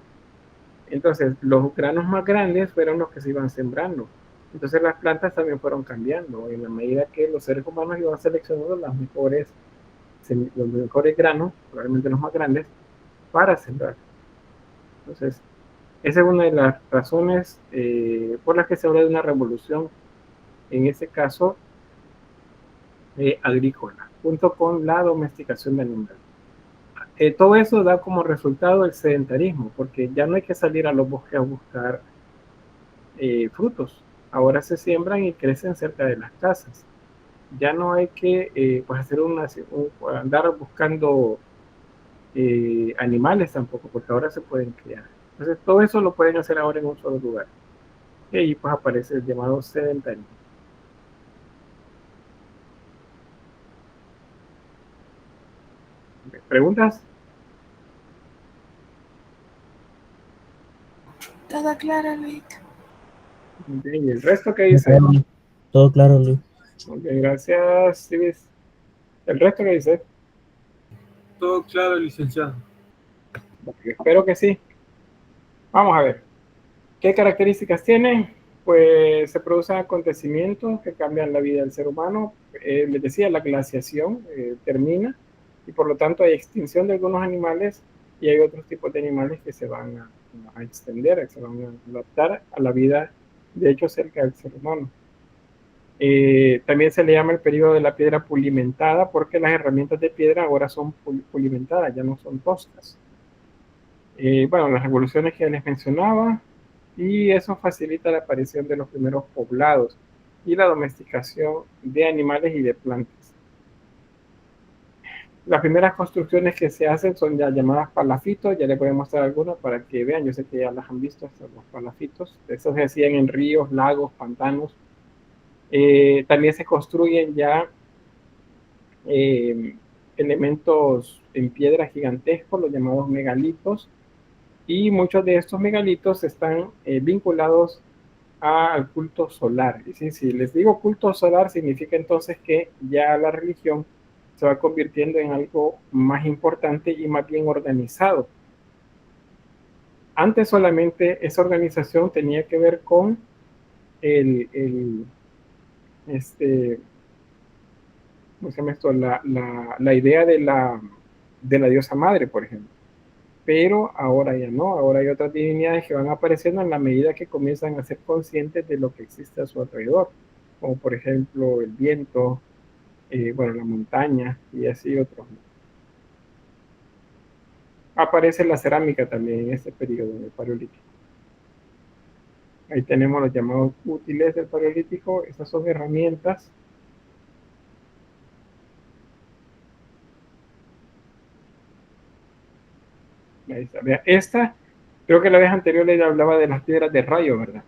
Entonces, los granos más grandes fueron los que se iban sembrando. Entonces, las plantas también fueron cambiando en la medida que los seres humanos iban seleccionando los mejores granos, probablemente los más grandes, para sembrar. Entonces, esa es una de las razones por las que se habla de una revolución, en este caso agrícola, junto con la domesticación de animales. Todo eso da como resultado el sedentarismo, porque ya no hay que salir a los bosques a buscar frutos. Ahora se siembran y crecen cerca de las casas. Ya no hay que pues hacer andar buscando animales tampoco, porque ahora se pueden criar. Entonces todo eso lo pueden hacer ahora en un solo lugar. Y ahí pues aparece el llamado sedentarismo. ¿Preguntas? Todo claro, Luis. Bien, ¿y el resto qué dice? Todo claro, Luis. Muy bien, gracias, Civis. ¿El resto qué dice? Todo claro, licenciado. Espero que sí. Vamos a ver. ¿Qué características tiene? Pues se producen acontecimientos que cambian la vida del ser humano. Les decía, la glaciación termina y por lo tanto hay extinción de algunos animales y hay otros tipos de animales que se van a extender, que se van a adaptar a la vida, de hecho, cerca del ser humano. También se le llama el periodo de la piedra pulimentada porque las herramientas de piedra ahora son pulimentadas, ya no son toscas. Bueno, las revoluciones que les mencionaba, y eso facilita la aparición de los primeros poblados. y la domesticación de animales y de plantas. Las primeras construcciones que se hacen son ya llamadas palafitos. Ya les voy a mostrar algunas para que vean. Yo sé que ya las han visto, estos los palafitos. Estos se hacían en ríos, lagos, pantanos. También se construyen ya elementos en piedra gigantescos, los llamados megalitos. Y muchos de estos megalitos están vinculados al culto solar. Y si les digo culto solar, significa entonces que ya la religión se va convirtiendo en algo más importante y más bien organizado. Antes solamente esa organización tenía que ver con ¿cómo se llama esto? La idea de la diosa madre, por ejemplo. Pero ahora ya no, ahora hay otras divinidades que van apareciendo en la medida que comienzan a ser conscientes de lo que existe a su alrededor, como por ejemplo el viento, bueno, la montaña y así otros. Aparece la cerámica también en este periodo del Paleolítico. Ahí tenemos los llamados útiles del Paleolítico. Estas son herramientas. Ahí está. Vean, esta, creo que la vez anterior le hablaba de las piedras de rayo, ¿verdad?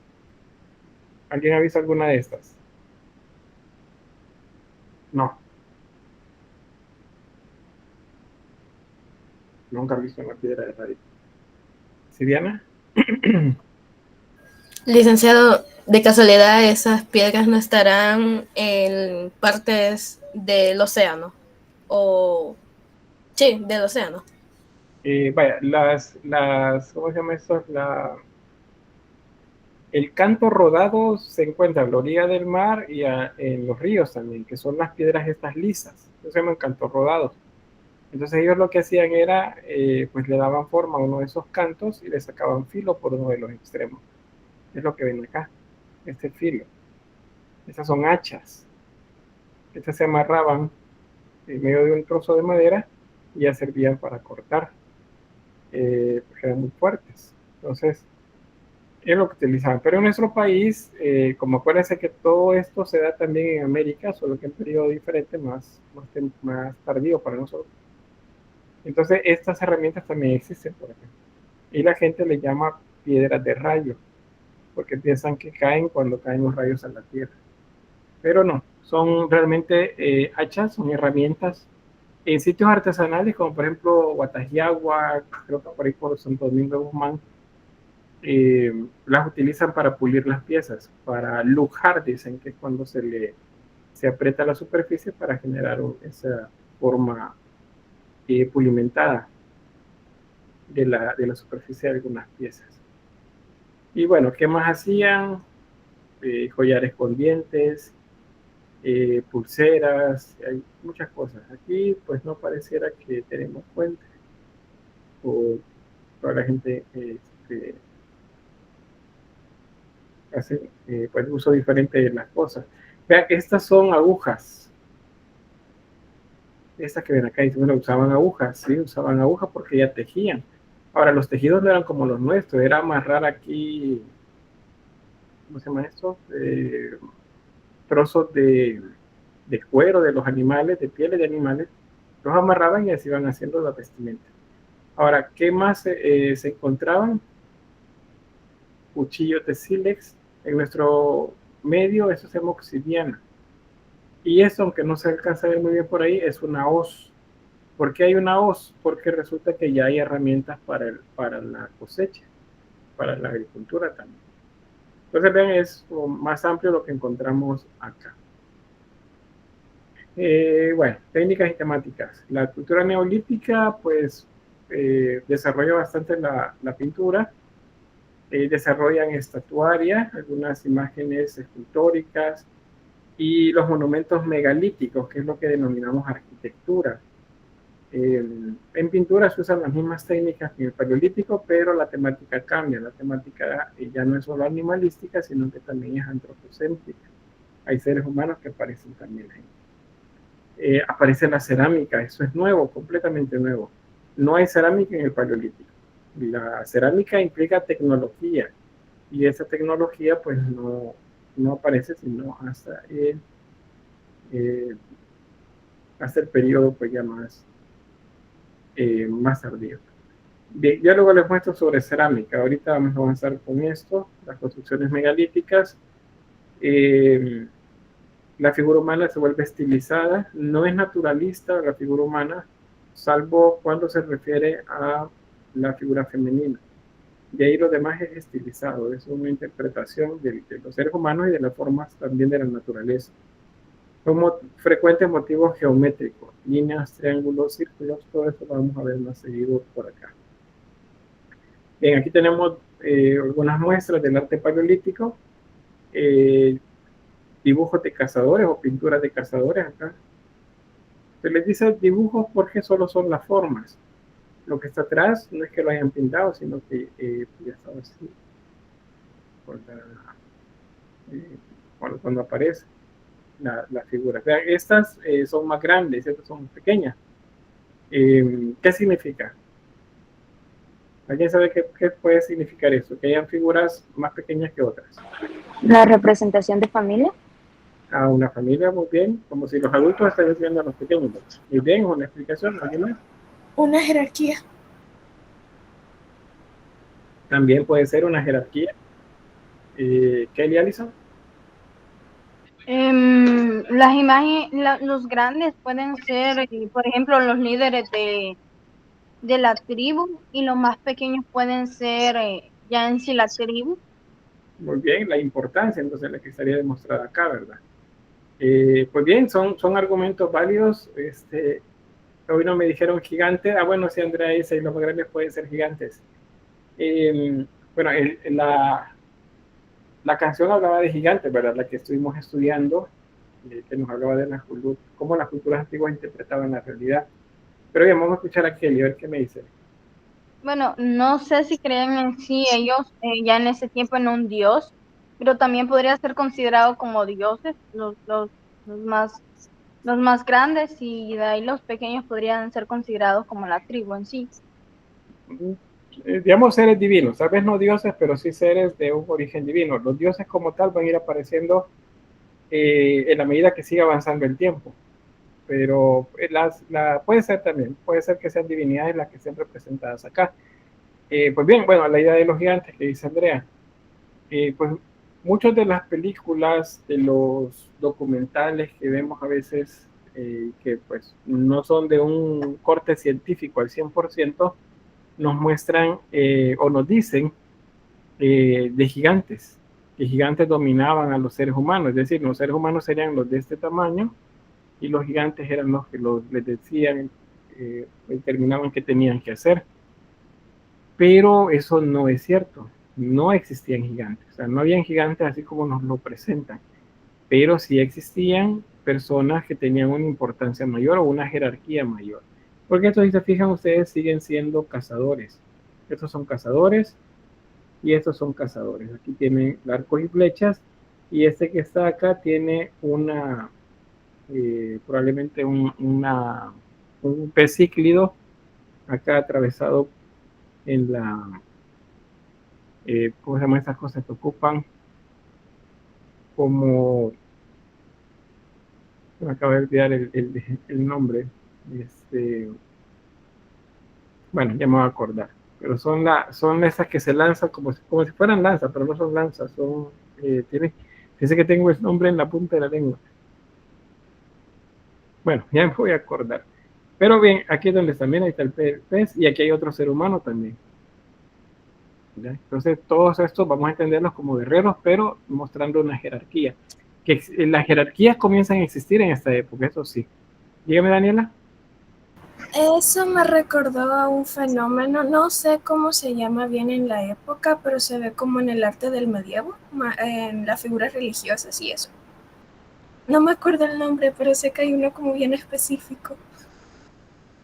¿Alguien ha visto alguna de estas? No. Nunca he visto una piedra de rayo. ¿Siriana? Licenciado, de casualidad, esas piedras no estarán en partes del océano. O sí, del océano. Vaya, ¿cómo se llama esto? El canto rodado se encuentra a la orilla del mar y en los ríos también, que son las piedras estas lisas. Eso se llaman cantos rodados. Entonces ellos lo que hacían era, pues le daban forma a uno de esos cantos y le sacaban filo por uno de los extremos. Es lo que ven acá, este filo. Estas son hachas. Estas se amarraban en medio de un trozo de madera y ya servían para cortar, porque eran muy fuertes. Entonces, es lo que utilizaban. Pero en nuestro país, como acuérdense que todo esto se da también en América, solo que en periodo diferente, más tardío para nosotros. Entonces, estas herramientas también existen por ejemplo. Y la gente le llama piedras de rayo, porque piensan que caen cuando caen los rayos a la tierra. Pero no, son realmente hachas, son herramientas en sitios artesanales, como por ejemplo Guatajiagua, creo que por ahí por Santo Domingo de Guzmán, las utilizan para pulir las piezas, para lujar, dicen que es cuando se aprieta la superficie para generar esa forma pulimentada de la superficie de algunas piezas. Y bueno, ¿qué más hacían? Collares con dientes, pulseras, hay muchas cosas. Aquí pues no pareciera que tenemos fuentes o toda la gente hace pues uso diferente de las cosas. Vean, estas son agujas. Estas que ven acá, bueno, usaban agujas, sí, usaban agujas porque ya tejían. Ahora, los tejidos no eran como los nuestros, era amarrar aquí, ¿cómo se llama esto? Trozos de cuero de los animales, de pieles de animales, los amarraban y así iban haciendo la vestimenta. Ahora, ¿qué más se encontraban? Cuchillos de sílex. En nuestro medio eso se llama obsidiana. Y eso, aunque no se alcanza a ver muy bien por ahí, es una hoz. ¿Por qué hay una hoz? Porque resulta que ya hay herramientas para la cosecha, para la agricultura también. Entonces, vean, es más amplio lo que encontramos acá. Bueno, técnicas y temáticas. La cultura neolítica, pues, desarrolla bastante la pintura. Desarrollan estatuaria, algunas imágenes escultóricas y los monumentos megalíticos, que es lo que denominamos arquitectura. En pintura se usan las mismas técnicas que en el Paleolítico, pero la temática cambia. La temática ya no es solo animalística, sino que también es antropocéntrica. Hay seres humanos que aparecen también ahí. Aparece la cerámica, eso es nuevo, completamente nuevo. No hay cerámica en el Paleolítico. La cerámica implica tecnología, y esa tecnología pues no no aparece sino hasta el periodo pues ya más tardío. Bien, ya luego les muestro sobre cerámica. Ahorita vamos a avanzar con esto, las construcciones megalíticas. La figura humana se vuelve estilizada, no es naturalista la figura humana, salvo cuando se refiere a la figura femenina. De ahí lo demás es estilizado, es una interpretación de los seres humanos y de las formas también de la naturaleza. Son frecuentes motivos geométricos, líneas, triángulos, círculos, todo esto lo vamos a ver más seguido por acá. Bien, aquí tenemos algunas muestras del arte paleolítico, dibujos de cazadores o pinturas de cazadores acá. Se les dice dibujos porque solo son las formas. Lo que está atrás no es que lo hayan pintado, sino que ya estaba así. Cuando aparece la figura. Vean, estas son más grandes, estas son pequeñas. ¿Qué significa? ¿Alguien sabe qué puede significar eso? Que hayan figuras más pequeñas que otras. La representación de familia. A una familia, muy bien, como si los adultos están viendo a los pequeños. Muy bien, una explicación, ¿alguien más? Una jerarquía. También puede ser una jerarquía. Kelly, Allison. Las imágenes, los grandes pueden ser, por ejemplo, los líderes de la tribu, y los más pequeños pueden ser ya en sí la tribu. Muy bien, la importancia entonces la que estaría demostrada acá, ¿verdad? Pues bien, son argumentos válidos. Hoy no me dijeron gigante. Bueno, sí, Andrea dice, y los más grandes pueden ser gigantes. Bueno, la canción hablaba de gigantes, ¿verdad? La que estuvimos estudiando, que nos hablaba de cómo las culturas antiguas interpretaban la realidad. Pero bien, vamos a escuchar a Kelly, a ver qué me dice. Bueno, no sé si creen en sí ellos ya en ese tiempo en un dios, pero también podría ser considerado como dioses, los más grandes, y de ahí los pequeños podrían ser considerados como la tribu en sí. Digamos seres divinos, tal vez no dioses, pero sí seres de un origen divino. Los dioses como tal van a ir apareciendo en la medida que siga avanzando el tiempo. Pero puede ser también, puede ser que sean divinidades las que sean representadas acá. Pues bien, bueno, la idea de los gigantes que dice Andrea, pues muchas de las películas, de los documentales que vemos a veces, que pues no son de un corte científico al 100%, nos muestran o nos dicen de gigantes, que gigantes dominaban a los seres humanos, es decir, los seres humanos serían los de este tamaño y los gigantes eran los que les decían, determinaban qué tenían que hacer. Pero eso no es cierto, no existían gigantes, o sea, no habían gigantes así como nos lo presentan, pero sí existían personas que tenían una importancia mayor o una jerarquía mayor. Porque estos, si se fijan ustedes, siguen siendo cazadores. Estos son cazadores y estos son cazadores. Aquí tienen arcos y flechas, y este que está acá tiene probablemente un pez cíclido acá atravesado en ¿cómo se llaman estas cosas que ocupan? Como, me acabo de olvidar el nombre. Bueno, ya me voy a acordar. Pero son esas que se lanzan como si fueran lanzas, pero no son lanzas. Dice que tengo el nombre en la punta de la lengua. Bueno, ya me voy a acordar. Pero bien, aquí es donde también ahí está el pez, y aquí hay otro ser humano también. ¿Ya? Entonces, todos estos vamos a entenderlos como guerreros, pero mostrando una jerarquía. Que las jerarquías comienzan a existir en esta época, eso sí. Dígame, Daniela. Eso me recordó a un fenómeno, no sé cómo se llama bien en la época, pero se ve como en el arte del medievo, en las figuras religiosas y eso. No me acuerdo el nombre, pero sé que hay uno como bien específico.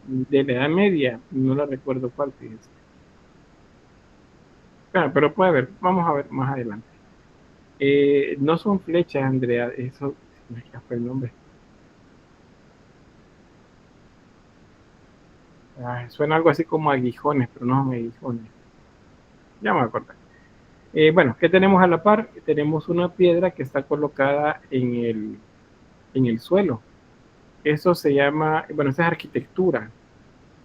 De la Edad Media, no la recuerdo cuál, fíjense. Pero puede haber, vamos a ver más adelante. No son flechas, Andrea, eso me escapó el nombre. Suena algo así como aguijones, pero no son aguijones. Ya me acuerdo. Bueno, ¿qué tenemos a la par? Tenemos una piedra que está colocada en el suelo. Eso se llama, bueno, esa es arquitectura.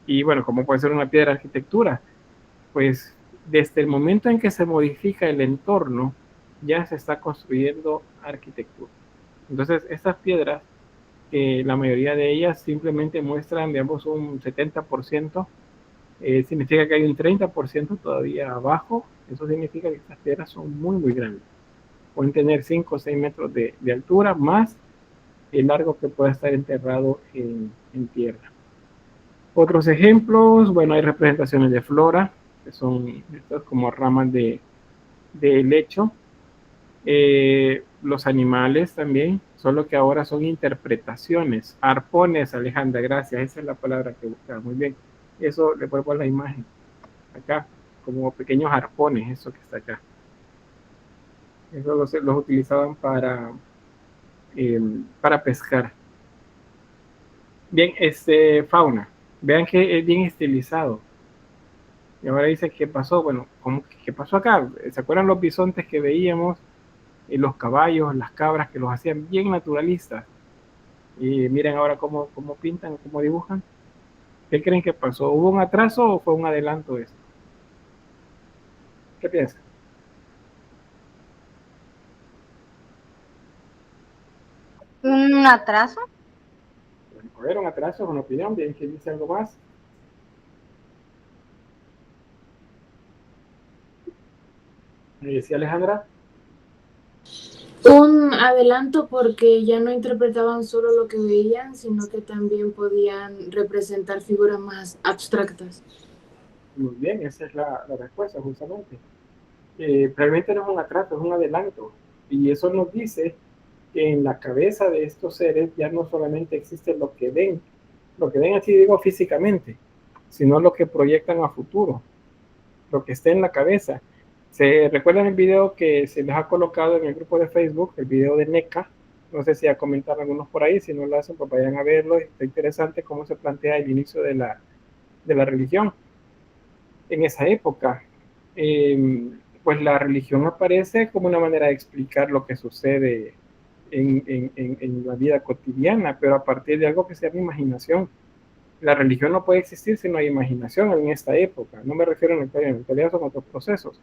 Y bueno, ¿cómo puede ser una piedra arquitectura? Pues desde el momento en que se modifica el entorno, ya se está construyendo arquitectura. Entonces, estas piedras, la mayoría de ellas simplemente muestran, digamos, un 70%, significa que hay un 30% todavía abajo. Eso significa que estas piedras son muy, muy grandes. Pueden tener 5 o 6 metros de altura, más el largo que pueda estar enterrado en tierra. Otros ejemplos, bueno, hay representaciones de flora, que son estas como ramas de helecho. Los animales también, solo que ahora son interpretaciones. Arpones, Alejandra, gracias, esa es la palabra que buscaba, muy bien. Eso le pongo a la imagen, acá, como pequeños arpones, eso que está acá. Eso los utilizaban para pescar. Bien, fauna. Vean que es bien estilizado. Y ahora dice, ¿qué pasó? Bueno, ¿qué pasó acá? ¿Se acuerdan los bisontes que veíamos? Los caballos, las cabras, que los hacían bien naturalistas. Y miren ahora cómo pintan, cómo dibujan. ¿Qué creen que pasó? ¿Hubo un atraso o fue un adelanto esto? ¿Qué piensan? ¿Un atraso? A ver, un atraso, una opinión, bien, que dice algo más. ¿Me decía Alejandra? Un adelanto porque ya no interpretaban solo lo que veían, sino que también podían representar figuras más abstractas. Muy bien, esa es la respuesta, justamente. Realmente no es un atraso, es un adelanto. Y eso nos dice que en la cabeza de estos seres ya no solamente existe lo que ven así digo físicamente, sino lo que proyectan a futuro, lo que está en la cabeza. ¿Se recuerdan el video que se les ha colocado en el grupo de Facebook, el video de NECA? No sé si ya comentaron algunos por ahí, si no lo hacen, pues vayan a verlo. Está interesante cómo se plantea el inicio de la religión. En esa época, pues la religión aparece como una manera de explicar lo que sucede en la vida cotidiana, pero a partir de algo que se llama imaginación. La religión no puede existir si no hay imaginación en esta época. No me refiero a la actualidad, son otros procesos.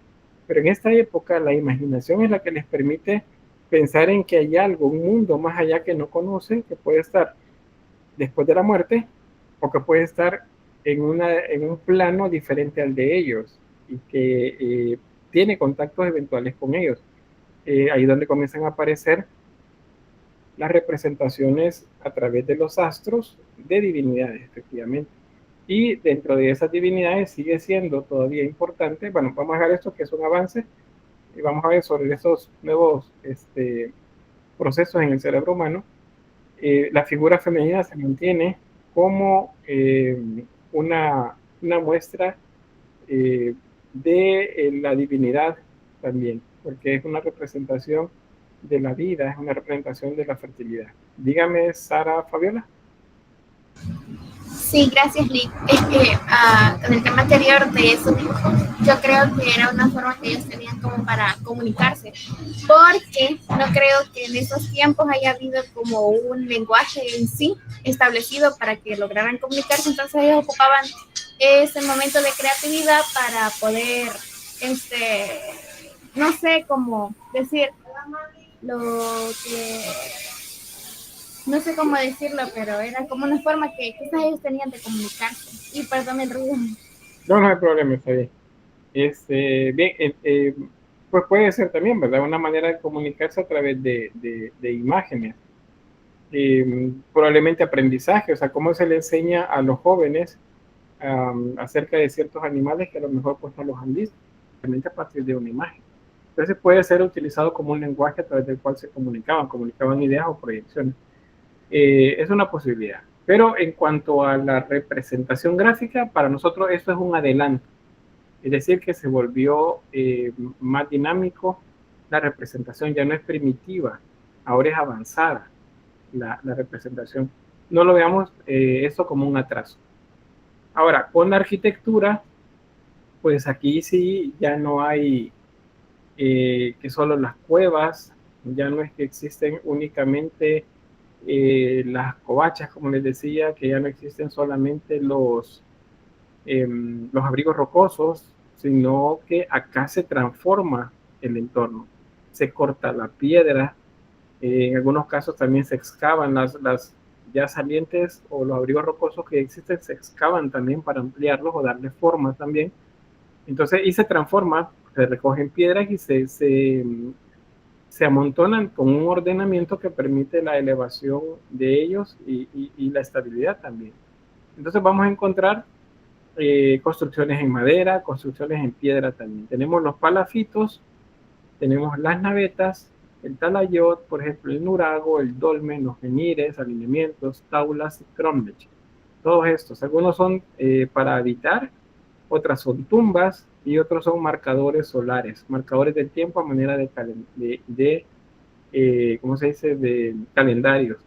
Pero en esta época la imaginación es la que les permite pensar en que hay algo, un mundo más allá que no conocen, que puede estar después de la muerte o que puede estar en un plano diferente al de ellos y que tiene contactos eventuales con ellos. Ahí es donde comienzan a aparecer las representaciones a través de los astros de divinidades, efectivamente. Y dentro de esas divinidades sigue siendo todavía importante, bueno, vamos a ver esto que es un avance, y vamos a ver sobre esos nuevos procesos en el cerebro humano. La figura femenina se mantiene como una muestra de la divinidad también, porque es una representación de la vida, es una representación de la fertilidad. Dígame, Sara Fabiola. Sí, gracias, Lick. Es que con el tema anterior de esos dibujos, yo creo que era una forma que ellos tenían como para comunicarse, porque no creo que en esos tiempos haya habido como un lenguaje en sí establecido para que lograran comunicarse, entonces ellos ocupaban ese momento de creatividad para poder, no sé cómo decir, lo que... No sé cómo decirlo, pero era como una forma que quizás ellos tenían de comunicarse. Y perdón el ruido. No hay problema, está bien. Bien, pues puede ser también, ¿verdad? Una manera de comunicarse a través de imágenes. Probablemente aprendizaje, o sea, cómo se le enseña a los jóvenes acerca de ciertos animales que a lo mejor pues no los han visto, realmente a partir de una imagen. Entonces puede ser utilizado como un lenguaje a través del cual se comunicaban ideas o proyecciones. Es una posibilidad. Pero en cuanto a la representación gráfica, para nosotros esto es un adelanto. Es decir, que se volvió más dinámico. La representación ya no es primitiva, ahora es avanzada la representación. No lo veamos esto como un atraso. Ahora, con la arquitectura, pues aquí sí ya no hay que solo las cuevas, ya no es que existen únicamente las covachas, como les decía, que ya no existen solamente los abrigos rocosos, sino que acá se transforma el entorno, se corta la piedra, en algunos casos también se excavan las ya salientes o los abrigos rocosos que existen, se excavan también para ampliarlos o darle forma también. Entonces, y se transforma, se recogen piedras y se amontonan con un ordenamiento que permite la elevación de ellos y la estabilidad también. Entonces vamos a encontrar construcciones en madera, construcciones en piedra también. Tenemos los palafitos, tenemos las navetas, el talayot, por ejemplo, el nurago, el dolmen, los menires, alineamientos, taulas y cromlech. Todos estos, algunos son para habitar, otras son tumbas y otros son marcadores solares, marcadores del tiempo a manera de ¿cómo se dice?, de calendarios.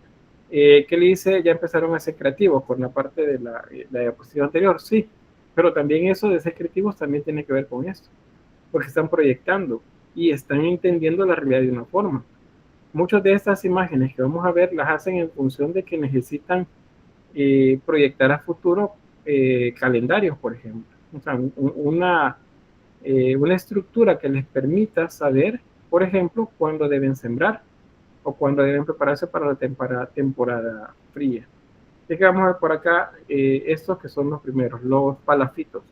¿Qué le dice? Ya empezaron a ser creativos con la parte de la diapositiva anterior, sí, pero también eso de ser creativos también tiene que ver con esto, porque están proyectando y están entendiendo la realidad de una forma. Muchas de estas imágenes que vamos a ver las hacen en función de que necesitan proyectar a futuro calendarios, por ejemplo. O sea, una estructura que les permita saber, por ejemplo, cuándo deben sembrar o cuándo deben prepararse para la temporada fría. Así que vamos a ver por acá estos que son los primeros, los palafitos.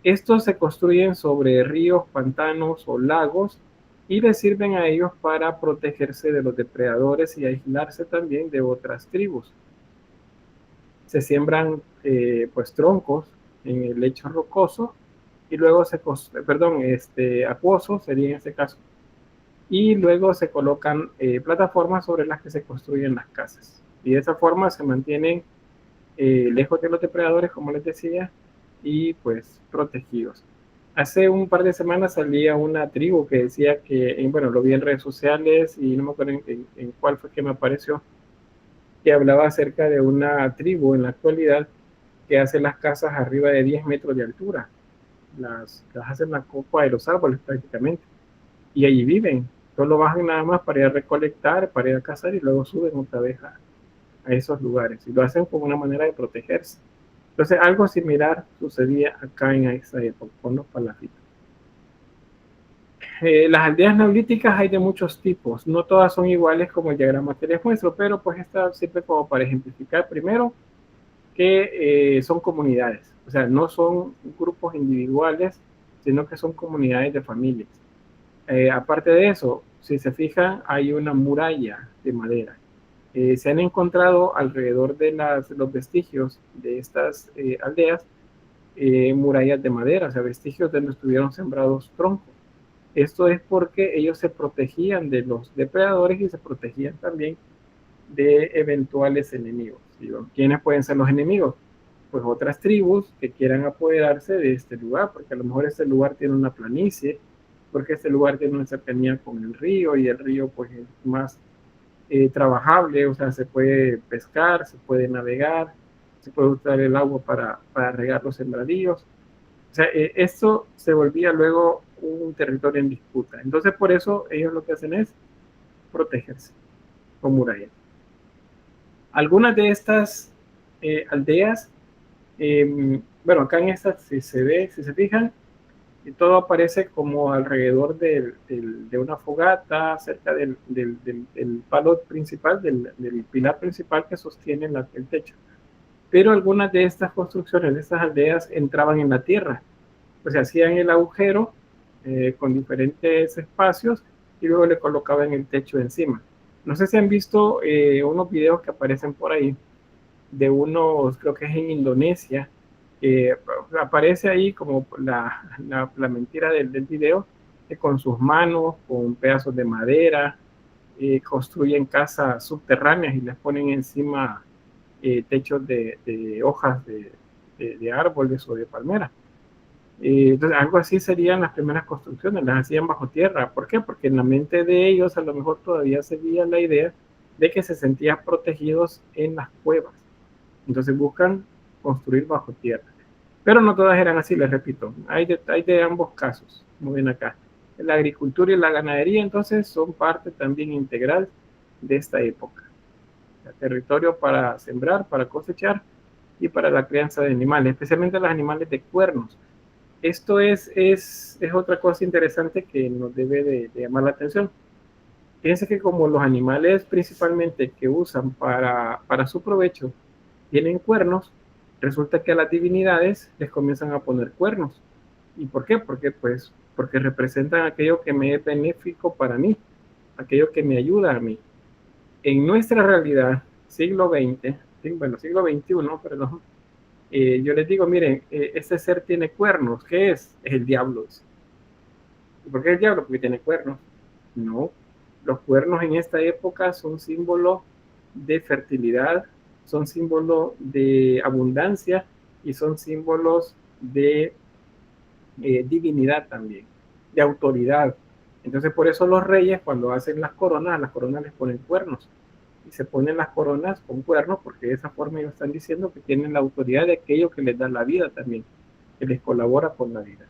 Estos se construyen sobre ríos, pantanos o lagos y les sirven a ellos para protegerse de los depredadores y aislarse también de otras tribus. Se siembran pues troncos en el lecho rocoso y luego acuoso sería en este caso, y luego se colocan plataformas sobre las que se construyen las casas y de esa forma se mantienen lejos de los depredadores, como les decía, y pues protegidos. Hace un par de semanas salía una tribu que decía que, bueno, lo vi en redes sociales y no me acuerdo en cuál fue que me apareció, que hablaba acerca de una tribu en la actualidad que hace las casas arriba de 10 metros de altura. Las hacen en la copa de los árboles prácticamente. Y allí viven. Solo bajan nada más para ir a recolectar, para ir a cazar y luego suben otra vez a esos lugares. Y lo hacen como una manera de protegerse. Entonces algo similar sucedía acá en esa época con los palafitos. Las aldeas neolíticas hay de muchos tipos. No todas son iguales como el diagrama que les muestro, pero pues esta sirve como para ejemplificar primero que son comunidades. O sea, no son grupos individuales, sino que son comunidades de familias. Aparte de eso, si se fijan, hay una muralla de madera. Se han encontrado alrededor de los vestigios de estas aldeas murallas de madera, o sea, vestigios de donde estuvieron sembrados troncos. Esto es porque ellos se protegían de los depredadores y se protegían también de eventuales enemigos. ¿Quiénes pueden ser los enemigos? Pues otras tribus que quieran apoderarse de este lugar, porque a lo mejor este lugar tiene una planicie, porque este lugar tiene una cercanía con el río y el río pues es más trabajable, o sea, se puede pescar, se puede navegar, se puede usar el agua para regar los sembradíos. O sea, esto se volvía luego un territorio en disputa. Entonces, por eso ellos lo que hacen es protegerse con murallas. Algunas de estas aldeas, bueno, acá en estas, si se fijan, todo aparece como alrededor de una fogata, cerca del palo principal, del pilar principal que sostiene el techo. Pero algunas de estas construcciones, de estas aldeas, entraban en la tierra. Pues se hacían el agujero con diferentes espacios y luego le colocaban el techo encima. No sé si han visto unos videos que aparecen por ahí, de unos, creo que es en Indonesia, aparece ahí como la mentira del video, que con sus manos, con pedazos de madera, construyen casas subterráneas y les ponen encima techos de hojas de árboles o de palmeras. Entonces, algo así serían las primeras construcciones, las hacían bajo tierra. ¿Por qué? Porque en la mente de ellos a lo mejor todavía seguía la idea de que se sentían protegidos en las cuevas. Entonces buscan construir bajo tierra. Pero no todas eran así, les repito. Hay de ambos casos, como ven acá. La agricultura y la ganadería entonces son parte también integral de esta época. El territorio para sembrar, para cosechar y para la crianza de animales, especialmente los animales de cuernos. Esto es otra cosa interesante que nos debe de llamar la atención. Fíjense que como los animales principalmente que usan para su provecho tienen cuernos, resulta que a las divinidades les comienzan a poner cuernos. ¿Y por qué? Porque representan aquello que me es benéfico para mí, aquello que me ayuda a mí. En nuestra realidad, siglo XX, siglo XXI, perdón, yo les digo, miren, este ser tiene cuernos. ¿Qué es? Es el diablo. ¿Y por qué el diablo? Porque tiene cuernos. No, los cuernos en esta época son símbolo de fertilidad, son símbolo de abundancia y son símbolos de divinidad también, de autoridad. Entonces por eso los reyes cuando hacen las coronas, a las coronas les ponen cuernos. Y se ponen las coronas con cuernos porque de esa forma ellos están diciendo que tienen la autoridad de aquello que les da la vida también, que les colabora con la vida.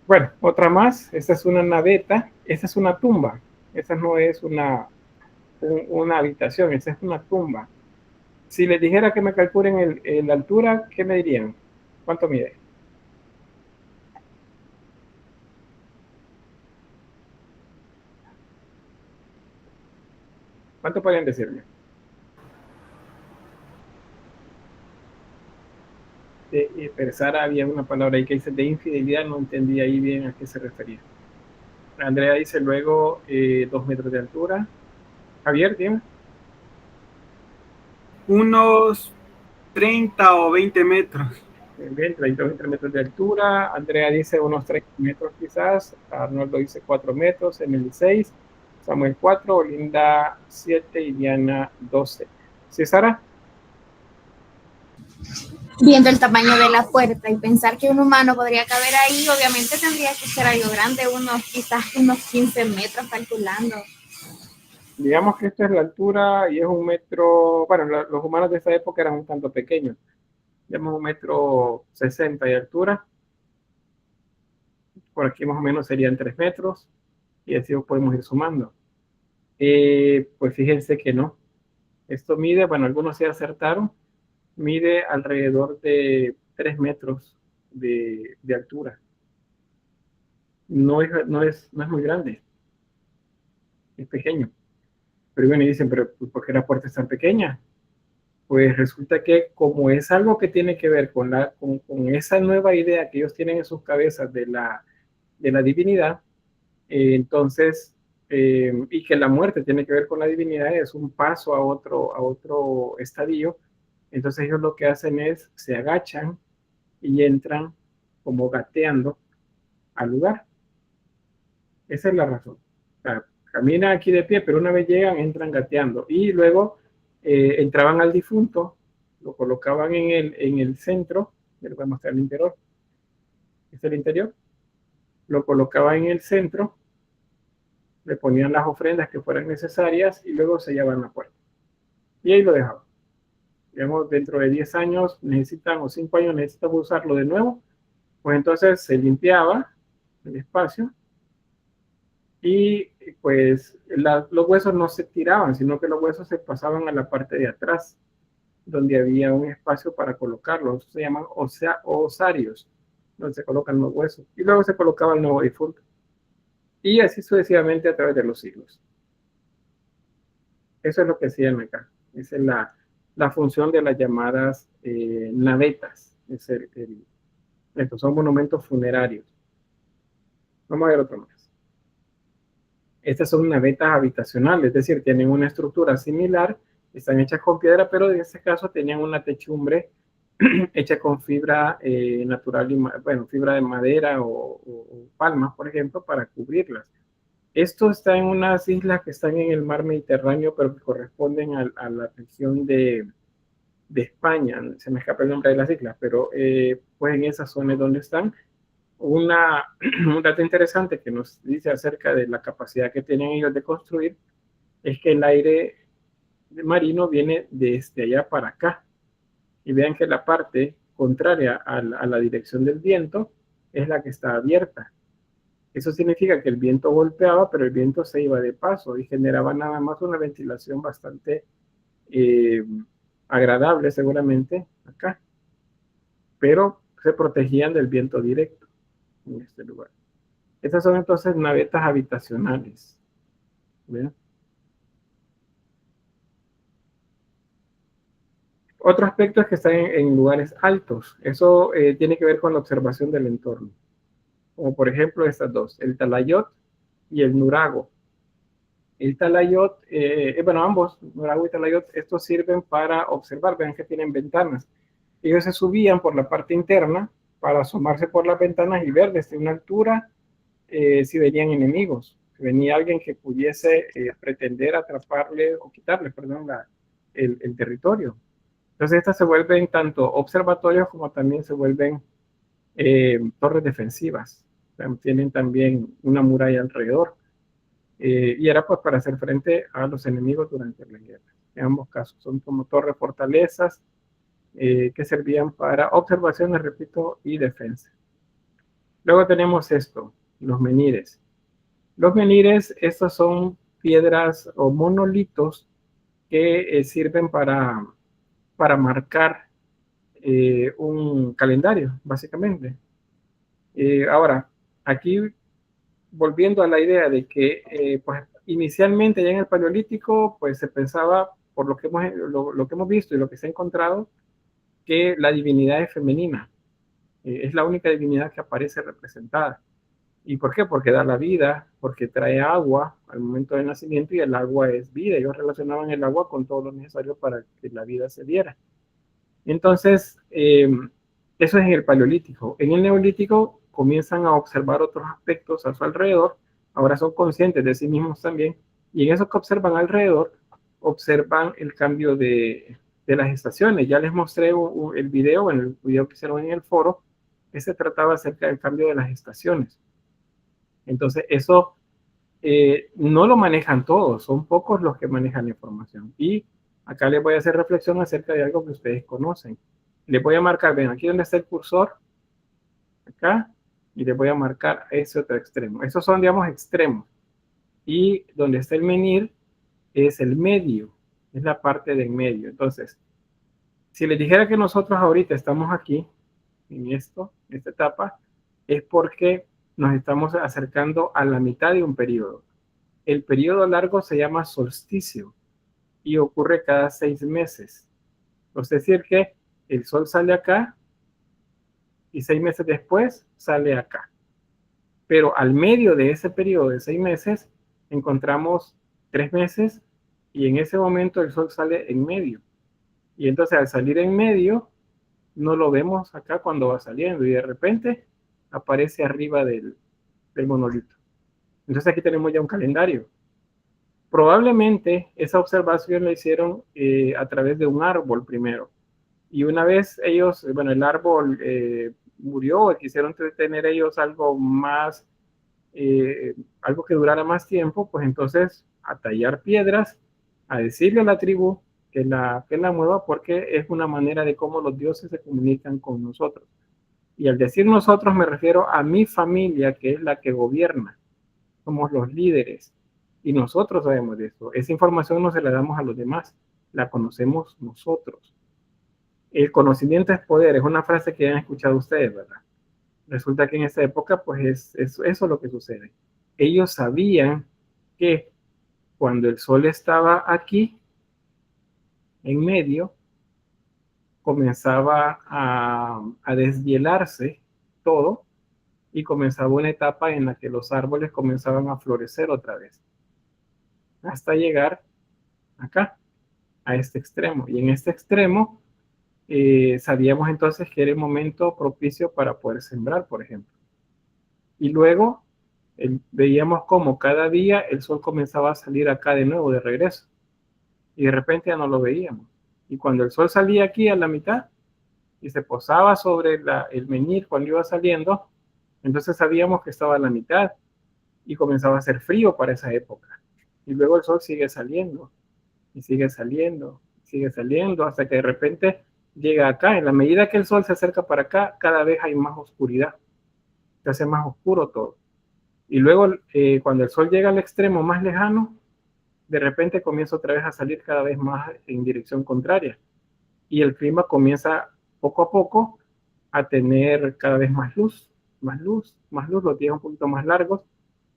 Bueno, otra más. Esta es una naveta, esta es una tumba. Esta no es una habitación, esta es una tumba. Si les dijera que me calculen la altura, ¿qué me dirían? ¿Cuánto mide? ¿Cuánto podrían decirme? Pero Sara, había una palabra ahí que dice de infidelidad, no entendí ahí bien a qué se refería. Andrea dice luego 2 metros de altura. Javier, dime. Unos 30 o 20 metros. Bien, 30 o 20 metros de altura. Andrea dice unos 30 metros quizás. Arnoldo dice 4 metros. Emily 6. Samuel 4. Olinda 7 y Diana 12. ¿Sí, Sara? Viendo el tamaño de la puerta y pensar que un humano podría caber ahí, obviamente tendría que ser algo grande, quizás unos 15 metros calculando. Digamos que esta es la altura y es 1 metro, bueno, los humanos de esa época eran un tanto pequeños, digamos 1,60 m de altura, por aquí más o menos serían 3 metros, y así podemos ir sumando. Pues fíjense que no, esto mide, bueno, algunos se acertaron, mide alrededor de 3 metros de altura. No es muy grande, es pequeño. Pero bueno, y dicen, pero ¿por qué la puerta es tan pequeña? Pues resulta que como es algo que tiene que ver con esa nueva idea que ellos tienen en sus cabezas de la divinidad, entonces, y que la muerte tiene que ver con la divinidad, es un paso a otro estadio. Entonces ellos lo que hacen es, se agachan y entran como gateando al lugar. Esa es la razón. O sea, caminan aquí de pie, pero una vez llegan, entran gateando. Y luego entraban al difunto, lo colocaban en el centro, les voy a mostrar el interior. Este es el interior. Lo colocaban en el centro, le ponían las ofrendas que fueran necesarias y luego sellaban la puerta. Y ahí lo dejaban. Digamos, dentro de 10 años necesitan, o 5 años necesitan usarlo de nuevo, pues entonces se limpiaba el espacio y pues los huesos no se tiraban, sino que los huesos se pasaban a la parte de atrás, donde había un espacio para colocarlos. Se llaman osarios, donde se colocan los huesos, y luego se colocaba el nuevo difunto. Y así sucesivamente a través de los siglos. Eso es lo que hacían acá. Esa es la función de las llamadas navetas. Estos son monumentos funerarios. Vamos a ver otro más. Estas son navetas habitacionales, es decir, tienen una estructura similar, están hechas con piedra, pero en este caso tenían una techumbre hecha con fibra natural, bueno, fibra de madera o palmas, por ejemplo, para cubrirlas. Esto está en unas islas que están en el mar Mediterráneo, pero que corresponden a la región de España. Se me escapa el nombre de las islas, pero pues en esas zonas donde están. Un dato interesante que nos dice acerca de la capacidad que tienen ellos de construir es que el aire marino viene desde allá para acá. Y vean que la parte contraria a la dirección del viento es la que está abierta. Eso significa que el viento golpeaba, pero el viento se iba de paso y generaba nada más una ventilación bastante agradable seguramente acá. Pero se protegían del viento directo en este lugar. Estas son entonces navetas habitacionales. ¿Ven? Otro aspecto es que están en lugares altos. Eso tiene que ver con la observación del entorno. Como por ejemplo estas dos, el talayot y el nurago. El talayot, bueno, ambos, nurago y talayot, estos sirven para observar. Vean que tienen ventanas. Ellos se subían por la parte interna para asomarse por las ventanas y ver desde una altura si venían enemigos. Si venía alguien que pudiese pretender atraparle o quitarle, perdón, el territorio. Entonces estas se vuelven tanto observatorios como también se vuelven torres defensivas. O sea, tienen también una muralla alrededor. Y era pues para hacer frente a los enemigos durante la guerra. En ambos casos son como torres fortalezas que servían para observaciones, repito, y defensa. Luego tenemos esto, los menires. Los menires, estos son piedras o monolitos que sirven para marcar un calendario, básicamente. Ahora, aquí volviendo a la idea de que pues, inicialmente ya en el Paleolítico pues se pensaba, por lo que hemos visto y lo que se ha encontrado, que la divinidad es femenina. Es la única divinidad que aparece representada. ¿Y por qué? Porque da la vida, porque trae agua al momento del nacimiento y el agua es vida. Ellos relacionaban el agua con todo lo necesario para que la vida se diera. Entonces, eso es en el Paleolítico. En el Neolítico comienzan a observar otros aspectos a su alrededor. Ahora son conscientes de sí mismos también. Y en eso que observan alrededor, observan el cambio de las estaciones. Ya les mostré el video, en el video que hicieron en el foro, que se trataba acerca del cambio de las estaciones. Entonces, eso no lo manejan todos, son pocos los que manejan la información. Y acá les voy a hacer reflexión acerca de algo que ustedes conocen. Les voy a marcar, ven, aquí donde está el cursor, acá, y les voy a marcar ese otro extremo. Esos son, digamos, extremos. Y donde está el menir es el medio, es la parte del medio. Entonces, si les dijera que nosotros ahorita estamos aquí, en esta etapa, es porque nos estamos acercando a la mitad de un periodo. El periodo largo se llama solsticio y ocurre cada 6 meses. Es decir que el sol sale acá y 6 meses después sale acá. Pero al medio de ese periodo de 6 meses encontramos 3 meses y en ese momento el sol sale en medio. Y entonces al salir en medio no lo vemos acá cuando va saliendo y de repente aparece arriba del monolito. Entonces aquí tenemos ya un calendario. Probablemente esa observación la hicieron a través de un árbol primero. Y una vez ellos, bueno, el árbol murió, quisieron tener ellos algo más, algo que durara más tiempo, pues entonces a tallar piedras, a decirle a la tribu que la mueva porque es una manera de cómo los dioses se comunican con nosotros. Y al decir nosotros me refiero a mi familia, que es la que gobierna. Somos los líderes. Y nosotros sabemos de eso. Esa información no se la damos a los demás. La conocemos nosotros. El conocimiento es poder. Es una frase que han escuchado ustedes, ¿verdad? Resulta que en esa época, pues, eso es lo que sucede. Ellos sabían que cuando el sol estaba aquí, en medio, comenzaba a deshielarse todo y comenzaba una etapa en la que los árboles comenzaban a florecer otra vez hasta llegar acá, a este extremo. Y en este extremo sabíamos entonces que era el momento propicio para poder sembrar, por ejemplo. Y luego veíamos cómo cada día el sol comenzaba a salir acá de nuevo, de regreso. Y de repente ya no lo veíamos. Y cuando el sol salía aquí a la mitad y se posaba sobre el menir cuando iba saliendo, entonces sabíamos que estaba a la mitad y comenzaba a hacer frío para esa época. Y luego el sol sigue saliendo y sigue saliendo, sigue saliendo hasta que de repente llega acá. En la medida que el sol se acerca para acá, cada vez hay más oscuridad. Se hace más oscuro todo. Y luego, cuando el sol llega al extremo más lejano, de repente comienza otra vez a salir cada vez más en dirección contraria. Y el clima comienza poco a poco a tener cada vez más luz, más luz, más luz, los días un poquito más largos.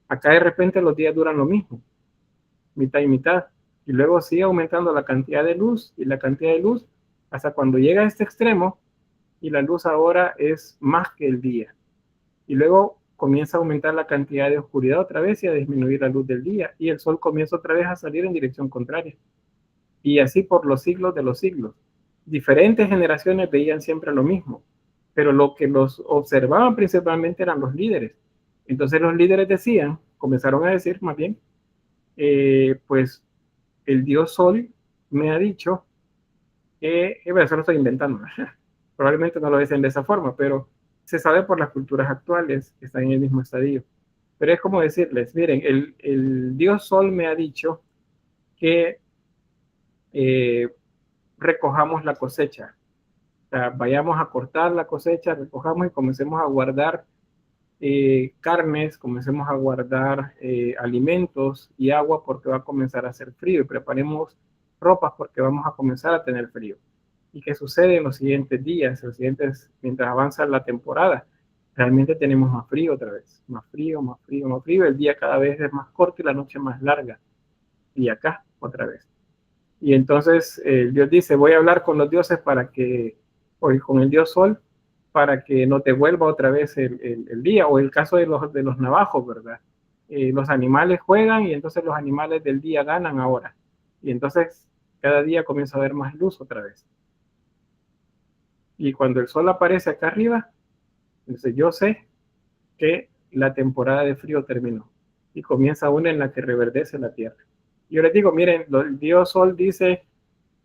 Acá de repente los días duran lo mismo, mitad y mitad. Y luego sigue aumentando la cantidad de luz y la cantidad de luz hasta cuando llega a este extremo y la luz ahora es más que el día. Y luego comienza a aumentar la cantidad de oscuridad otra vez y a disminuir la luz del día. Y el sol comienza otra vez a salir en dirección contraria. Y así por los siglos de los siglos. Diferentes generaciones veían siempre lo mismo. Pero lo que los observaban principalmente eran los líderes. Entonces los líderes decían, comenzaron a decir más bien, pues el dios Sol me ha dicho que, eso lo estoy inventando, probablemente no lo dicen de esa forma, pero se sabe por las culturas actuales que están en el mismo estadio. Pero es como decirles, miren, el dios Sol me ha dicho que recojamos la cosecha. O sea, vayamos a cortar la cosecha, recojamos y comencemos a guardar carnes, comencemos a guardar alimentos y agua porque va a comenzar a hacer frío, y preparemos ropas porque vamos a comenzar a tener frío. ¿Y qué sucede en los siguientes días, mientras avanza la temporada? Realmente tenemos más frío otra vez, más frío, más frío, más frío, el día cada vez es más corto y la noche más larga. Y acá, otra vez. Y entonces Dios dice, voy a hablar con los dioses con el dios Sol, para que no te vuelva otra vez el día, o el caso de los navajos, ¿verdad? Los animales juegan y entonces los animales del día ganan ahora. Y entonces cada día comienza a haber más luz otra vez. Y cuando el sol aparece acá arriba, entonces yo sé que la temporada de frío terminó. Y comienza una en la que reverdece la tierra. Yo les digo, miren, el dios Sol dice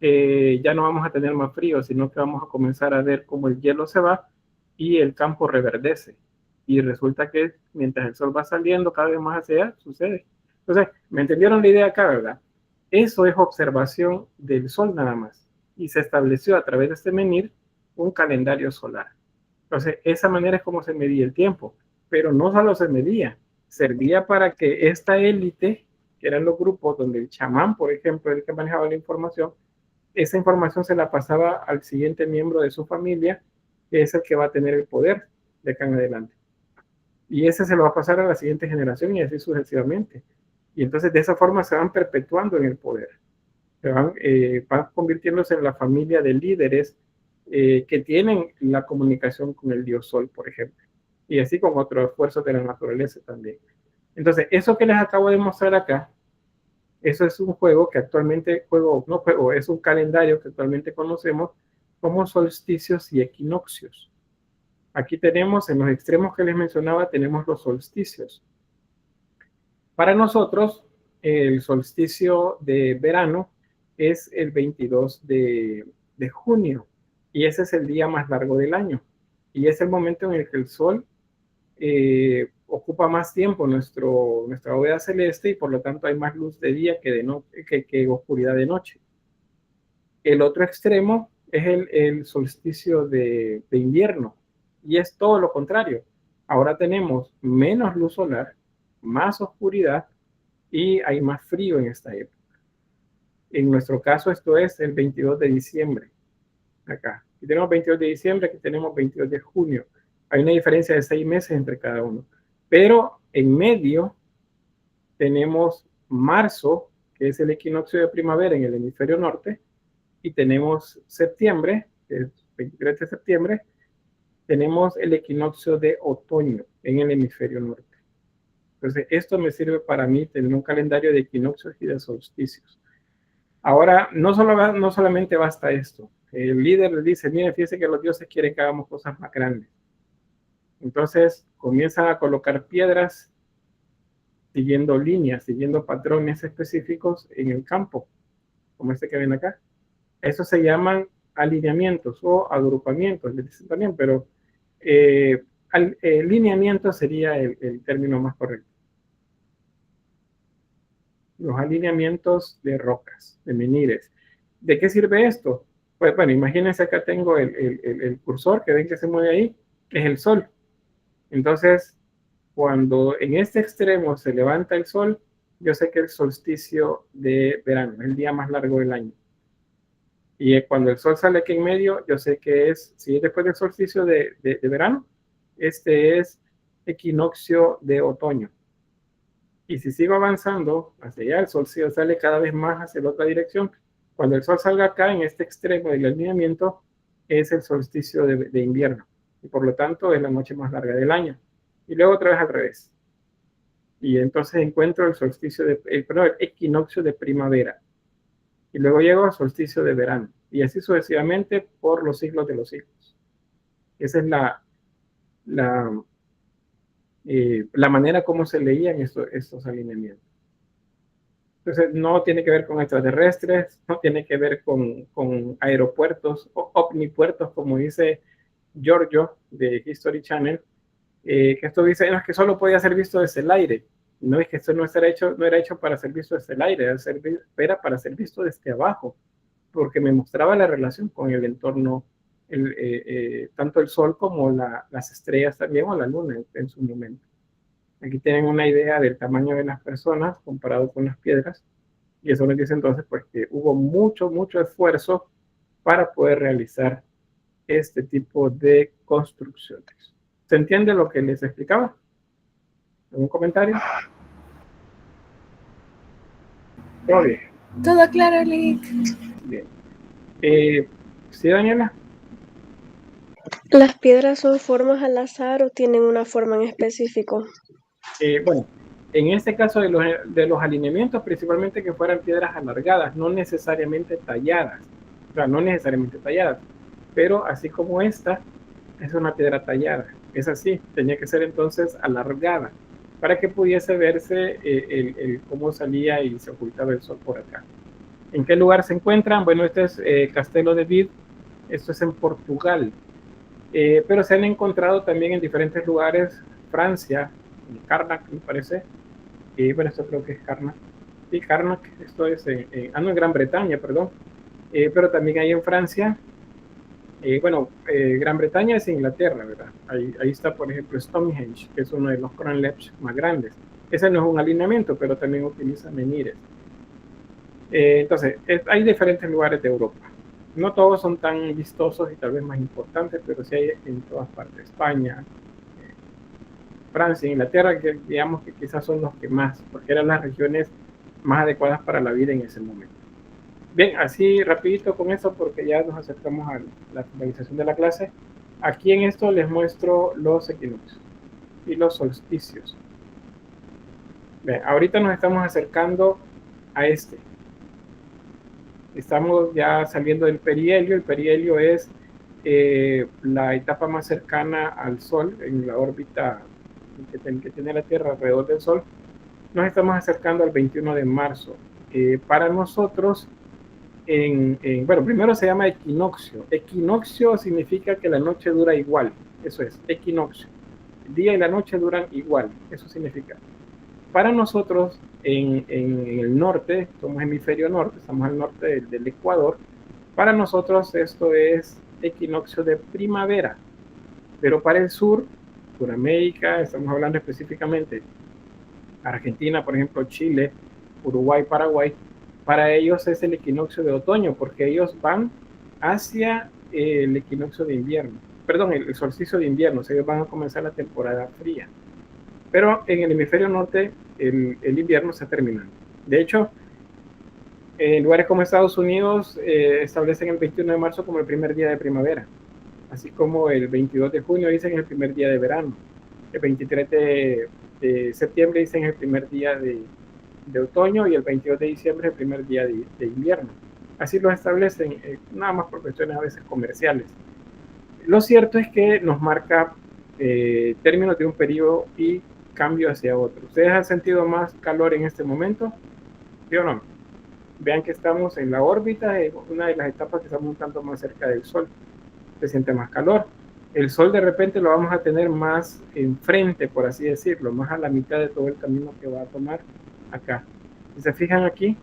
que ya no vamos a tener más frío, sino que vamos a comenzar a ver cómo el hielo se va y el campo reverdece. Y resulta que mientras el sol va saliendo cada vez más hacia allá, sucede. Entonces, ¿me entendieron la idea acá, verdad? Eso es observación del sol nada más. Y se estableció a través de este menir un calendario solar. Entonces, esa manera es como se medía el tiempo. Pero no solo se medía, servía para que esta élite, que eran los grupos donde el chamán, por ejemplo, el que manejaba la información, esa información se la pasaba al siguiente miembro de su familia, que es el que va a tener el poder de acá en adelante. Y ese se lo va a pasar a la siguiente generación y así sucesivamente. Y entonces de esa forma se van perpetuando en el poder. Van convirtiéndose en la familia de líderes que tienen la comunicación con el dios Sol, por ejemplo. Y así con otros esfuerzos de la naturaleza también. Entonces, eso que les acabo de mostrar acá, eso es un juego que actualmente, es un calendario que actualmente conocemos como solsticios y equinoccios. Aquí tenemos, en los extremos que les mencionaba, tenemos los solsticios. Para nosotros, el solsticio de verano es el 22 de junio, y ese es el día más largo del año. Y es el momento en el que el sol ocupa más tiempo nuestra bóveda celeste, y por lo tanto hay más luz de día que oscuridad de noche. El otro extremo es el solsticio de invierno, y es todo lo contrario. Ahora tenemos menos luz solar, más oscuridad, y hay más frío en esta época. En nuestro caso esto es el 22 de diciembre. Acá. Aquí tenemos 22 de diciembre, aquí tenemos 22 de junio. Hay una diferencia de 6 meses entre cada uno. Pero en medio tenemos marzo, que es el equinoccio de primavera en el hemisferio norte, y tenemos septiembre, que es 23 de septiembre, tenemos el equinoccio de otoño en el hemisferio norte. Entonces, esto me sirve para mí tener un calendario de equinoccios y de solsticios. Ahora, no solamente basta esto. El líder le dice, miren, fíjense que los dioses quieren que hagamos cosas más grandes. Entonces, comienzan a colocar piedras siguiendo líneas, siguiendo patrones específicos en el campo, como este que ven acá. Eso se llaman alineamientos o agrupamientos, le dicen también, pero lineamiento sería el término más correcto. Los alineamientos de rocas, de menires. ¿De qué sirve esto? Pues bueno, imagínense acá tengo el cursor que ven que se mueve ahí, que es el sol. Entonces, cuando en este extremo se levanta el sol, yo sé que el solsticio de verano es el día más largo del año. Y cuando el sol sale aquí en medio, yo sé que si es después del solsticio de verano, este es equinoccio de otoño. Y si sigo avanzando hacia allá, el sol sale cada vez más hacia la otra dirección. Cuando el sol salga acá, en este extremo del alineamiento, es el solsticio de invierno. Y por lo tanto, es la noche más larga del año. Y luego otra vez al revés. Y entonces encuentro el solsticio el equinoccio de primavera. Y luego llego al solsticio de verano. Y así sucesivamente por los siglos de los siglos. Esa es la manera como se leían estos alineamientos. Entonces, no tiene que ver con extraterrestres, no tiene que ver con aeropuertos o omnipuertos, como dice Giorgio de History Channel, que esto dice, no, es que solo podía ser visto desde el aire. No, es que esto no era hecho para ser visto desde el aire, era para ser visto desde abajo, porque me mostraba la relación con el entorno, tanto el sol como las estrellas también, o la luna en su momento. Aquí tienen una idea del tamaño de las personas comparado con las piedras, y eso nos dice entonces pues que hubo mucho esfuerzo para poder realizar este tipo de construcciones. ¿Se entiende lo que les explicaba? ¿Algún comentario? Todo bien. Todo claro, Lick. Bien. ¿Sí, Daniela? ¿Las piedras son formas al azar o tienen una forma en específico? Bueno, en este caso de los alineamientos, principalmente que fueran piedras alargadas, no necesariamente talladas. O sea, no necesariamente talladas. Pero así como esta, es una piedra tallada. Es así, tenía que ser entonces alargada para que pudiese verse cómo salía y se ocultaba el sol por acá. ¿En qué lugar se encuentran? Bueno, este es Castelo de Vigo, esto es en Portugal, pero se han encontrado también en diferentes lugares, Francia, en Carnac, me parece, bueno, esto creo que es Carnac, sí, Carnac, esto es en Gran Bretaña, perdón, pero también hay en Francia. Gran Bretaña es Inglaterra, ¿verdad? Ahí está, por ejemplo, Stonehenge, que es uno de los cronlechs más grandes. Ese no es un alineamiento, pero también utiliza menires. Entonces, hay diferentes lugares de Europa. No todos son tan vistosos y tal vez más importantes, pero sí hay en todas partes. España, Francia, Inglaterra, que digamos que quizás son los que más, porque eran las regiones más adecuadas para la vida en ese momento. Bien, así rapidito con eso porque ya nos acercamos a la finalización de la clase. Aquí en esto les muestro los equinoccios y los solsticios. Bien, ahorita nos estamos acercando a este. Estamos ya saliendo del perihelio. El perihelio es la etapa más cercana al Sol en la órbita que tiene la Tierra alrededor del Sol. Nos estamos acercando al 21 de marzo. Para nosotros, bueno, primero se llama equinoccio. Equinoccio significa que la noche dura igual. Eso es, equinoccio. El día y la noche duran igual. Eso significa. Para nosotros, en el norte, somos hemisferio norte, estamos al norte del Ecuador. Para nosotros esto es equinoccio de primavera. Pero para el sur, Sudamérica, estamos hablando específicamente Argentina, por ejemplo, Chile, Uruguay, Paraguay, para ellos es el equinoccio de otoño, porque ellos van hacia el equinoccio de invierno, perdón, el solsticio de invierno, o sea, ellos van a comenzar la temporada fría. Pero en el hemisferio norte, el invierno está terminando. De hecho, en lugares como Estados Unidos, establecen el 21 de marzo como el primer día de primavera, así como el 22 de junio dicen el primer día de verano, el 23 de septiembre dicen el primer día de otoño y el 22 de diciembre el primer día de invierno. Así lo establecen, nada más por cuestiones a veces comerciales. Lo cierto es que nos marca términos de un periodo y cambio hacia otro. ¿Ustedes han sentido más calor en este momento? ¿Sí o no? Vean que estamos en la órbita, una de las etapas que estamos un tanto más cerca del Sol. Se siente más calor. El Sol de repente lo vamos a tener más enfrente, por así decirlo, más a la mitad de todo el camino que va a tomar acá. Si se fijan aquí,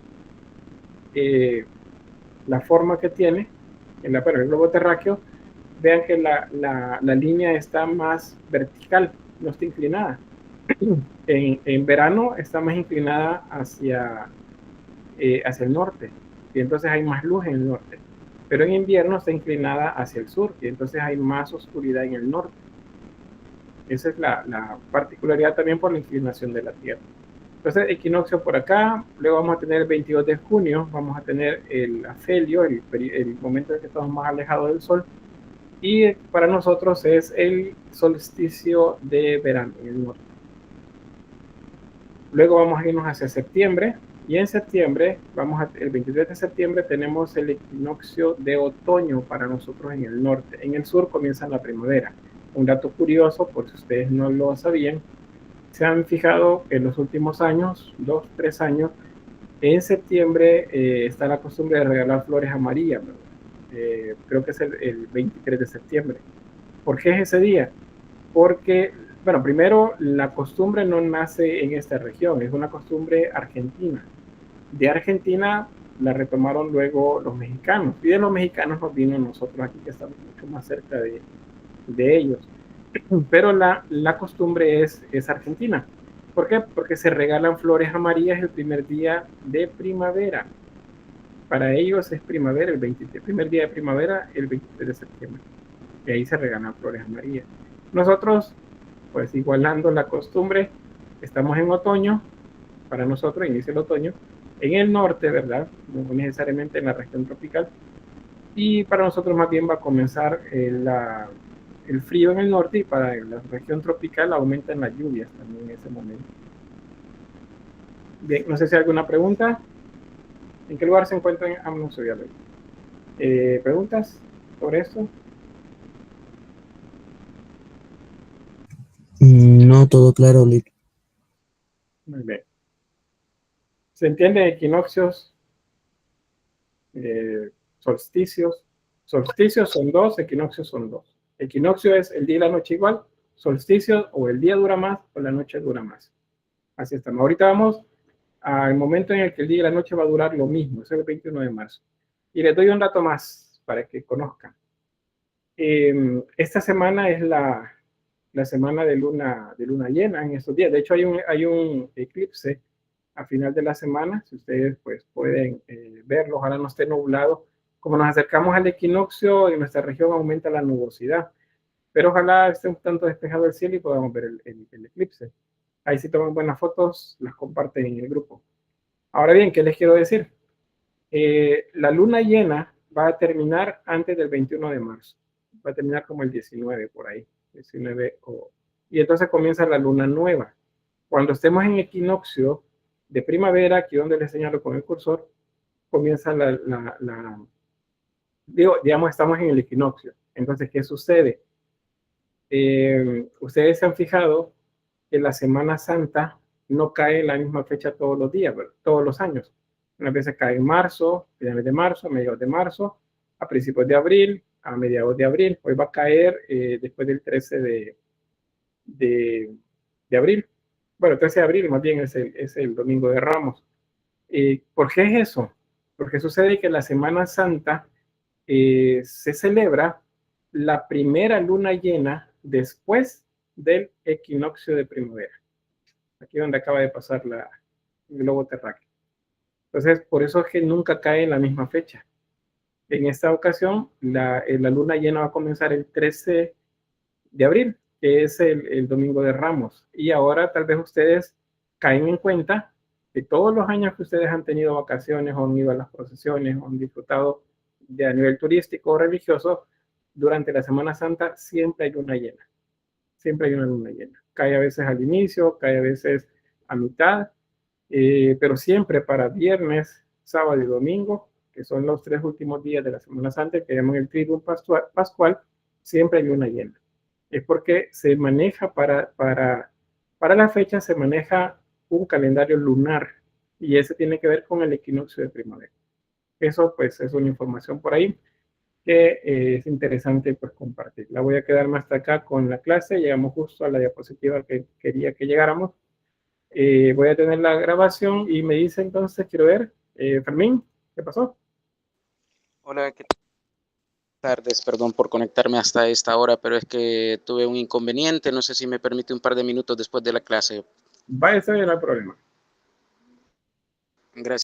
la forma que tiene, el globo terráqueo, vean que la línea está más vertical, no está inclinada. En verano está más inclinada hacia el norte, y entonces hay más luz en el norte. Pero en invierno está inclinada hacia el sur, y entonces hay más oscuridad en el norte. Esa es la particularidad también por la inclinación de la Tierra. Entonces, equinoccio por acá, luego vamos a tener el 22 de junio, vamos a tener el afelio, el momento en que estamos más alejados del Sol, y para nosotros es el solsticio de verano en el norte. Luego vamos a irnos hacia septiembre, y en septiembre, el 23 de septiembre tenemos el equinoccio de otoño para nosotros en el norte. En el sur comienza la primavera. Un dato curioso, por si ustedes no lo sabían, se han fijado en los últimos años, 2, 3 años, en septiembre está la costumbre de regalar flores amarillas, creo que es el 23 de septiembre. ¿Por qué es ese día? Porque, bueno, primero, la costumbre no nace en esta región, es una costumbre argentina. De Argentina la retomaron luego los mexicanos, y de los mexicanos nos vino nosotros aquí, que estamos mucho más cerca de ellos. Pero la costumbre es argentina. ¿Por qué? Porque se regalan flores amarillas el primer día de primavera. Para ellos es primavera, el primer día de primavera, el 23 de septiembre. Y ahí se regalan flores amarillas. Nosotros, pues igualando la costumbre, estamos en otoño, para nosotros inicia el otoño, en el norte, ¿verdad? No necesariamente en la región tropical. Y para nosotros más bien va a comenzar el frío en el norte, y para la región tropical aumentan las lluvias también en ese momento. Bien, no sé si hay alguna pregunta. ¿En qué lugar se encuentran? No sé, ya lo ¿preguntas sobre esto? No, todo claro, Lick. Muy bien. ¿Se entiende equinoccios? Solsticios. Solsticios son 2, equinoccios son 2. Equinoccio es el día y la noche igual, solsticio o el día dura más o la noche dura más. Así estamos. Ahorita vamos al momento en el que el día y la noche va a durar lo mismo, es el 21 de marzo. Y les doy un dato más para que conozcan. Esta semana es la semana de luna llena en estos días. De hecho, hay un eclipse a final de la semana, si ustedes pues pueden verlo, ojalá no esté nublado. Como nos acercamos al equinoccio, en nuestra región aumenta la nubosidad, pero ojalá esté un tanto despejado el cielo y podamos ver el eclipse. Ahí si toman buenas fotos, las comparten en el grupo. Ahora bien, ¿qué les quiero decir? La luna llena va a terminar antes del 21 de marzo. Va a terminar como el 19 por ahí. 19 y entonces comienza la luna nueva. Cuando estemos en equinoccio de primavera, aquí donde les señalo con el cursor, comienza digamos, estamos en el equinoccio. Entonces, ¿qué sucede? Ustedes se han fijado que la Semana Santa no cae en la misma fecha todos los días, todos los años. Unas veces cae en marzo, finales de marzo, mediados de marzo, a principios de abril, a mediados de abril. Hoy va a caer después del 13 de abril. Bueno, el 13 de abril más bien es el Domingo de Ramos. ¿Por qué es eso? Porque sucede que la Semana Santa se celebra la primera luna llena después del equinoccio de primavera. Aquí donde acaba de pasar el globo terráqueo. Entonces, por eso es que nunca cae en la misma fecha. En esta ocasión, la luna llena va a comenzar el 13 de abril, que es el Domingo de Ramos. Y ahora tal vez ustedes caen en cuenta que todos los años que ustedes han tenido vacaciones o han ido a las procesiones o han disfrutado a nivel turístico o religioso, durante la Semana Santa siempre hay luna llena. Siempre hay una luna llena. Cae a veces al inicio, cae a veces a mitad, pero siempre para viernes, sábado y domingo, que son los 3 últimos días de la Semana Santa, que llaman el Triduum Pascual, siempre hay luna llena. Es porque se maneja para la fecha, se maneja un calendario lunar, y ese tiene que ver con el equinoccio de primavera. Eso pues es una información por ahí que es interesante pues compartir. La voy a quedarme hasta acá con la clase. Llegamos justo a la diapositiva que quería que llegáramos. Voy a tener la grabación y me dice entonces, quiero ver, Fermín, ¿qué pasó? Hola, ¿qué tardes, perdón por conectarme hasta esta hora, pero es que tuve un inconveniente, no sé si me permite un par de minutos después de la clase. Vaya, no hay problema. Gracias.